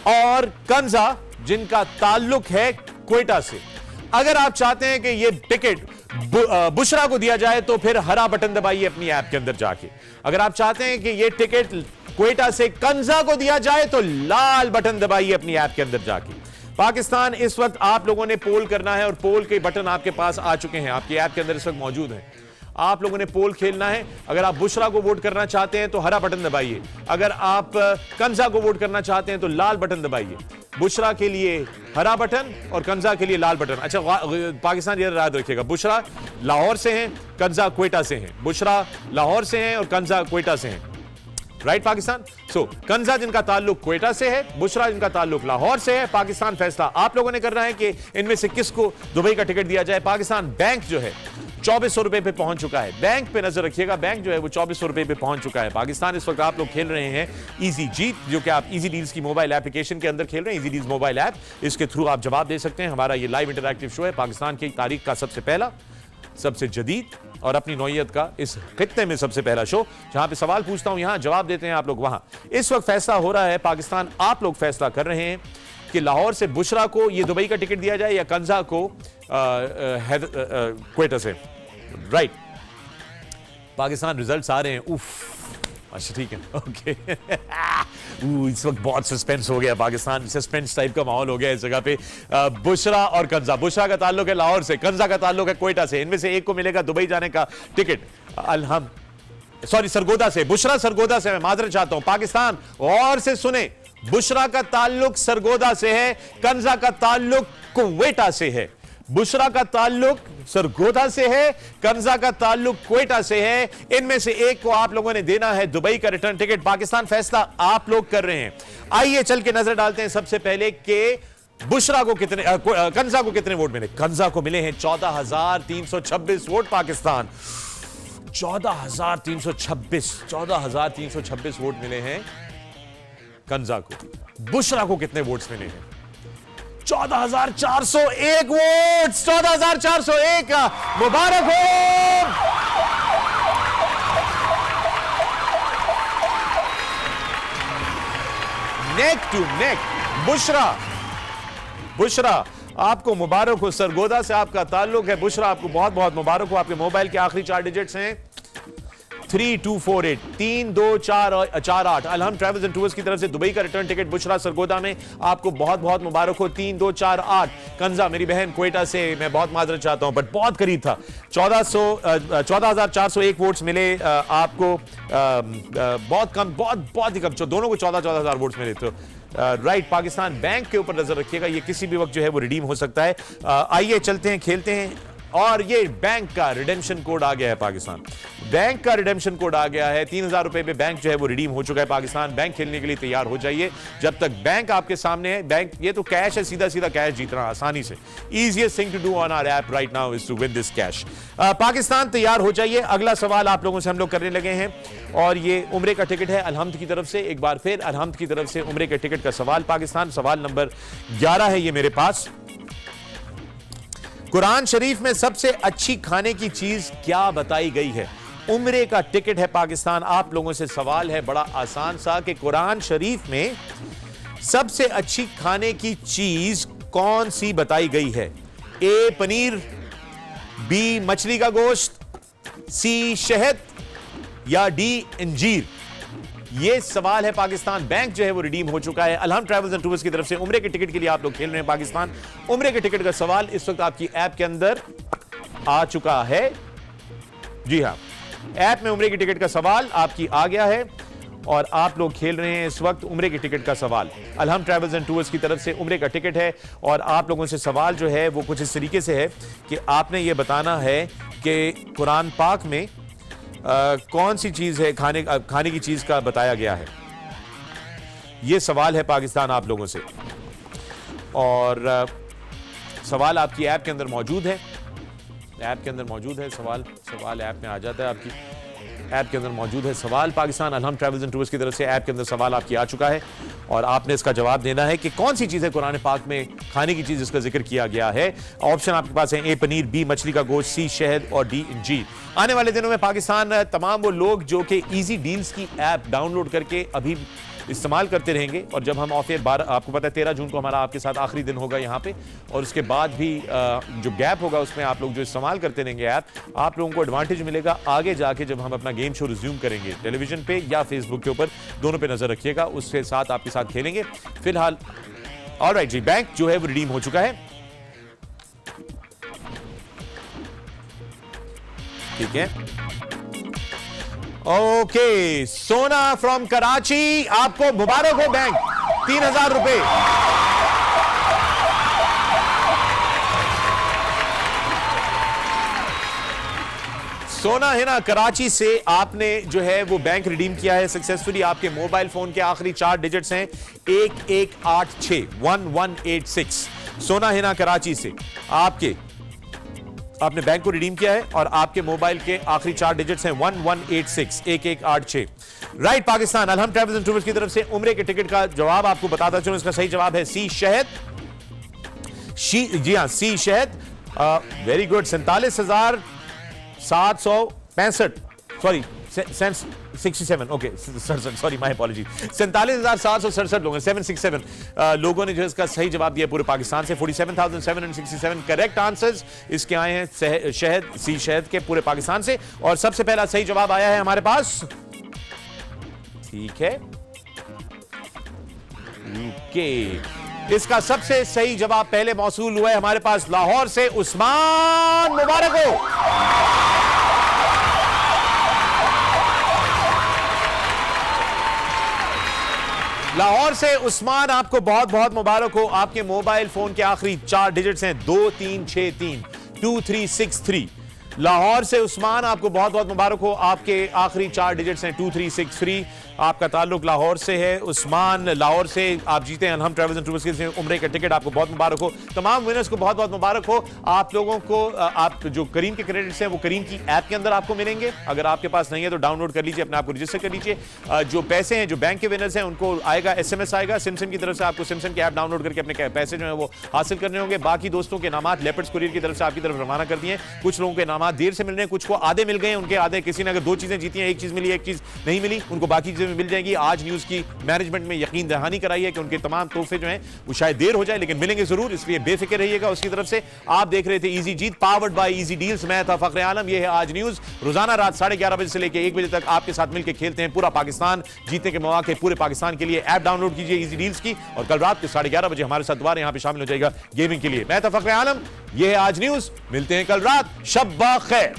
A: और कंजा जिनका ताल्लुक है क्वेटा से। अगर आप चाहते हैं कि यह टिकट बुशरा को दिया जाए तो फिर हरा बटन दबाइए अपनी ऐप के अंदर जाके। अगर आप चाहते हैं कि यह टिकट क्वेटा से कंजा को दिया जाए तो लाल बटन दबाइए अपनी ऐप के अंदर जाके। पाकिस्तान, इस वक्त आप लोगों ने पोल करना है और पोल के बटन आपके पास आ चुके हैं, आपकी ऐप के अंदर इस वक्त मौजूद हैं। आप लोगों ने पोल खेलना है। अगर आप बुशरा को वोट करना चाहते हैं तो हरा बटन दबाइए, अगर आप कंजा को वोट करना चाहते हैं तो लाल बटन दबाइए। बुशरा के लिए हरा बटन और कंजा के लिए लाल बटन। अच्छा पाकिस्तान ये याद रखिएगा, बुशरा लाहौर से हैं, कंजा क्वेटा से हैं। बुशरा लाहौर से हैं और कंजा क्वेटा से हैं। राइट पाकिस्तान। सो कंजा जिनका ताल्लुक क्वेटा से है, बुशरा जिनका ताल्लुक लाहौर से है। पाकिस्तान, फैसला आप लोगों ने करना है कि इनमें से किसको दुबई का टिकट दिया जाए। पाकिस्तान बैंक जो है 2400 रुपए पे पहुंच चुका है। बैंक पे नजर रखिएगा, बैंक जो है वो 2400 रुपए पे पहुंच चुका है। पाकिस्तान, इस वक्त आप लोग खेल रहे हैं इजी जीत, जो कि आप इजी डील्स की मोबाइल एप्लीकेशन के अंदर खेल रहे हैं। इजी डील्स मोबाइल ऐप, इसके थ्रू आप जवाब दे सकते हैं। हमारा ये लाइव इंटरैक्टिव शो है, पाकिस्तान की तारीख का सबसे पहला, सबसे जदीद और अपनी नौइयत का इस खित्ते में सबसे पहला शो, जहां पे सवाल पूछता हूं, यहां जवाब देते हैं आप लोग वहां। इस वक्त फैसला हो रहा है पाकिस्तान, आप लोग फैसला कर रहे हैं कि लाहौर से बुशरा को ये दुबई का टिकट दिया जाए या कंजा को क्वेटा से। राइट पाकिस्तान, रिजल्ट्स आ रहे हैं। उफ, अच्छा ठीक है, ओके। इस वक्त बहुत सस्पेंस हो गया, पाकिस्तान सस्पेंस टाइप का माहौल हो गया इस जगह पे। बुशरा और कंजा, बुशरा का ताल्लुक है लाहौर से, कंजा का ताल्लुक है क्वेटा से। इनमें से एक को मिलेगा दुबई जाने का टिकट। अलहम सॉरी सरगोदा से, बुशरा सरगोदा से, मैं माजरत चाहता हूं। पाकिस्तान और से सुने, बुशरा का ताल्लुक सरगोदा से है, कंजा का ताल्लुक क्वेटा से है। बुशरा का ताल्लुक सरगोदा से है, कंजा का ताल्लुक क्वेटा से है। इनमें से एक को आप लोगों ने देना है दुबई का रिटर्न टिकट। पाकिस्तान, फैसला आप लोग कर रहे हैं। आइए चल के नजर डालते हैं सबसे पहले कि बुशरा को कितने, कंजा को कितने वोट मिले। कंजा को मिले हैं 14,326 वोट। पाकिस्तान 14,326 वोट मिले हैं कंजा को। बुशरा को कितने वोट्स मिले हैं? 14,401 वोट। 14,401, मुबारक हो। नेक टू नेक, बुशरा आपको मुबारक हो। सरगोदा से आपका ताल्लुक है। बुशरा, आपको बहुत बहुत मुबारक हो। आपके मोबाइल के आखिरी 4 डिजिट्स हैं 3248, 3248। अलहम ट्रैवल्स एंड टूर्स की तरफ से दुबई का रिटर्न टिकट बुशरा सरगोदा में आपको बहुत बहुत मुबारक हो। 3248। कंजा मेरी बहन क्वेटा से, मैं बहुत माजरत चाहता हूं बट बहुत करीब था। 14,401 वोट्स मिले आपको। बहुत कम, बहुत ही कम, दोनों को 14,000 वोट्स मिले। तो राइट, पाकिस्तान बैंक के ऊपर नजर रखिएगा, ये किसी भी वक्त जो है वो रिडीम हो सकता है। आइए चलते हैं, खेलते हैं। और ये बैंक का रिडेम्पशन कोड आ गया है, पाकिस्तान बैंक का रिडेम्पशन कोड आ गया है। 3000 रुपए पे बैंक जो है वो रिडीम हो चुका है। पाकिस्तान बैंक खेलने के लिए तैयार हो जाइए। जब तक बैंक आपके सामने है, बैंक ये तो कैश है, सीधा सीधा कैश जीतना आसानी से। Easiest thing to do on our app right now is to win this cash. Pakistan तैयार हो जाइए। अगला सवाल आप लोगों से हम लोग करने लगे हैं और ये उम्रे का टिकट है अलहम्द की तरफ से। एक बार फिर अलहम्द की तरफ से उम्रे के टिकट का सवाल पाकिस्तान। सवाल नंबर 11 है ये मेरे पास। कुरान शरीफ में सबसे अच्छी खाने की चीज क्या बताई गई है? उम्रे का टिकट है पाकिस्तान। आप लोगों से सवाल है बड़ा आसान सा कि कुरान शरीफ में सबसे अच्छी खाने की चीज कौन सी बताई गई है? ए पनीर, बी मछली का गोश्त, सी शहद या डी इंजीर? ये सवाल है। पाकिस्तान बैंक जो है वो रिडीम हो चुका है। अलहम ट्रैवल्स एंड टूर्स की तरफ से उम्रे के टिकट के लिए आप लोग खेल रहे हैं। पाकिस्तान उम्रे के टिकट का सवाल इस वक्त आपकी ऐप के अंदर आ चुका है। जी हां, ऐप में उम्रे के टिकट का सवाल आपकी आ गया है और आप लोग खेल रहे हैं इस वक्त उम्रे के टिकट का सवाल। अलहम ट्रैवल्स एंड टूर्स की तरफ से उम्रे का टिकट है और आप लोगों से सवाल जो है वो कुछ इस तरीके से है कि आपने ये बताना है कि कुरान पाक में कौन सी चीज है खाने की चीज का बताया गया है। यह सवाल है पाकिस्तान आप लोगों से और सवाल आपकी ऐप के अंदर मौजूद है। ऐप के अंदर मौजूद है सवाल ऐप में आ जाता है। आपकी ऐप के अंदर मौजूद है सवाल। पाकिस्तान अलहम ट्रैवल्स एंड टूर्स की तरफ से ऐप के अंदर सवाल आपकी आ चुका है और आपने इसका जवाब देना है कि कौन सी चीज है कुरान पाक में खाने की चीज जिसका जिक्र किया गया है। ऑप्शन आपके पास है ए पनीर, बी मछली का गोश्त, सी शहद और डी इंजीर। आने वाले दिनों में पाकिस्तान तमाम वो लोग जो कि इजी डील्स की ऐप डाउनलोड करके अभी इस्तेमाल करते रहेंगे और जब हम ऑफ एयर 12 आपको पता है 13 जून को हमारा आपके साथ आखिरी दिन होगा यहाँ पे और उसके बाद भी जो गैप होगा उसमें आप लोग जो इस्तेमाल करते रहेंगे ऐप, आप लोगों को एडवांटेज मिलेगा आगे जाके जब हम अपना गेम शो रिज्यूम करेंगे टेलीविजन पे या फेसबुक के ऊपर, दोनों पे नजर रखिएगा, उसके साथ आपके साथ खेलेंगे। फिलहाल ऑलराइट जी, बैंक जो है वो रिडीम हो चुका है। ठीक है, ओके। सोना फ्रॉम कराची, आपको मुबारक हो बैंक, 3000 रुपए। सोना है ना, कराची से आपने जो है वो बैंक रिडीम किया है सक्सेसफुली। आपके मोबाइल फोन के आखिरी 4 डिजिट्स हैं 1186 1186। सोना है ना कराची से आपने बैंक को रिडीम किया है और आपके मोबाइल के आखिरी 4 डिजिट्स हैं 1186 1186। Right, Pakistan अलहम travels and tours की तरफ से उम्रे के टिकट का जवाब आपको बताता चलूं। इसका सही जवाब है सी शहद। जी हां, सी शहद। Very good. 47,765 sorry 67 okay 67 sorry my apology 47,767 लोग हैं 767 लोगों ने जो इसका सही जवाब दिया पूरे पाकिस्तान से। 47,767 करेक्ट आंसर्स इसके आए हैं शहद, सी शहद के पूरे पाकिस्तान से। और सबसे पहला सही जवाब आया है हमारे पास, ठीक है ओके। इसका सबसे सही जवाब पहले मौसूल हुआ है हमारे पास लाहौर से उस्मान, मुबारक हो। लाहौर से उस्मान, आपको बहुत बहुत मुबारक हो। आपके मोबाइल फोन के आखिरी 4 डिजिट्स हैं 2363 2363। लाहौर से उस्मान, आपको बहुत बहुत मुबारक हो। आपके आखिरी 4 डिजिट्स हैं 2363। आपका ताल्लुक लाहौर से है उस्मान। लाहौर से आप जीते हैं अलहम ट्रैवल्स एंड टूर्स के उम्रे का टिकट। आपको बहुत मुबारक हो। तमाम विनर्स को बहुत बहुत मुबारक हो। आप लोगों को आप जो करीम के क्रेडिट्स हैं वो करीम की ऐप के अंदर आपको मिलेंगे। अगर आपके पास नहीं है तो डाउनलोड कर लीजिए, अपने आप को रजिस्टर कर लीजिए। जो पैसे हैं, जो बैंक के विनर्स हैं उनको आएगा SMS आएगा सिमसम की तरफ से। आपको सिमसम की ऐप डाउनलोड करके अपने पैसे जो है वो हासिल करने होंगे। बाकी दोस्तों के नामात लेपर्ड्स कुरियर की तरफ से आपकी तरफ रवाना कर दिए। कुछ लोगों के नामात देर से मिल रहे हैं, कुछ को आधे मिल गए। उनके आधे, किसी ने अगर 2 चीजें जीती हैं, एक चीज मिली एक चीज नहीं मिली, उनको बाकी चीजें मिल जाएगी। आज न्यूज की मैनेजमेंट में यकीन दहानी कराई है कि उनके तमाम तोहफे जो हैं वो शायद देर हो जाए लेकिन मिलेंगे जरूर, इसलिए बेफिक्र रहिएगा उसकी तरफ से। आप देख रहे थे easy Jeet powered by easy deals. मैं था फखरे आलम, ये है आज न्यूज। रोजाना रात 11:30 बजे से लेकर 1 बजे तक आपके साथ मिलकर खेलते हैं पूरा पाकिस्तान। जीतने के मौके पूरे पाकिस्तान के लिए। ऐप डाउनलोड कीजिए इजी डील्स की और कल रात के 11:30 बजे हमारे साथ दोबारा यहां पे शामिल हो जाएगा गेमिंग के लिए। मैं था फखरे आलम, ये है आज न्यूज। मिलते हैं कल रात। शब ब खैर।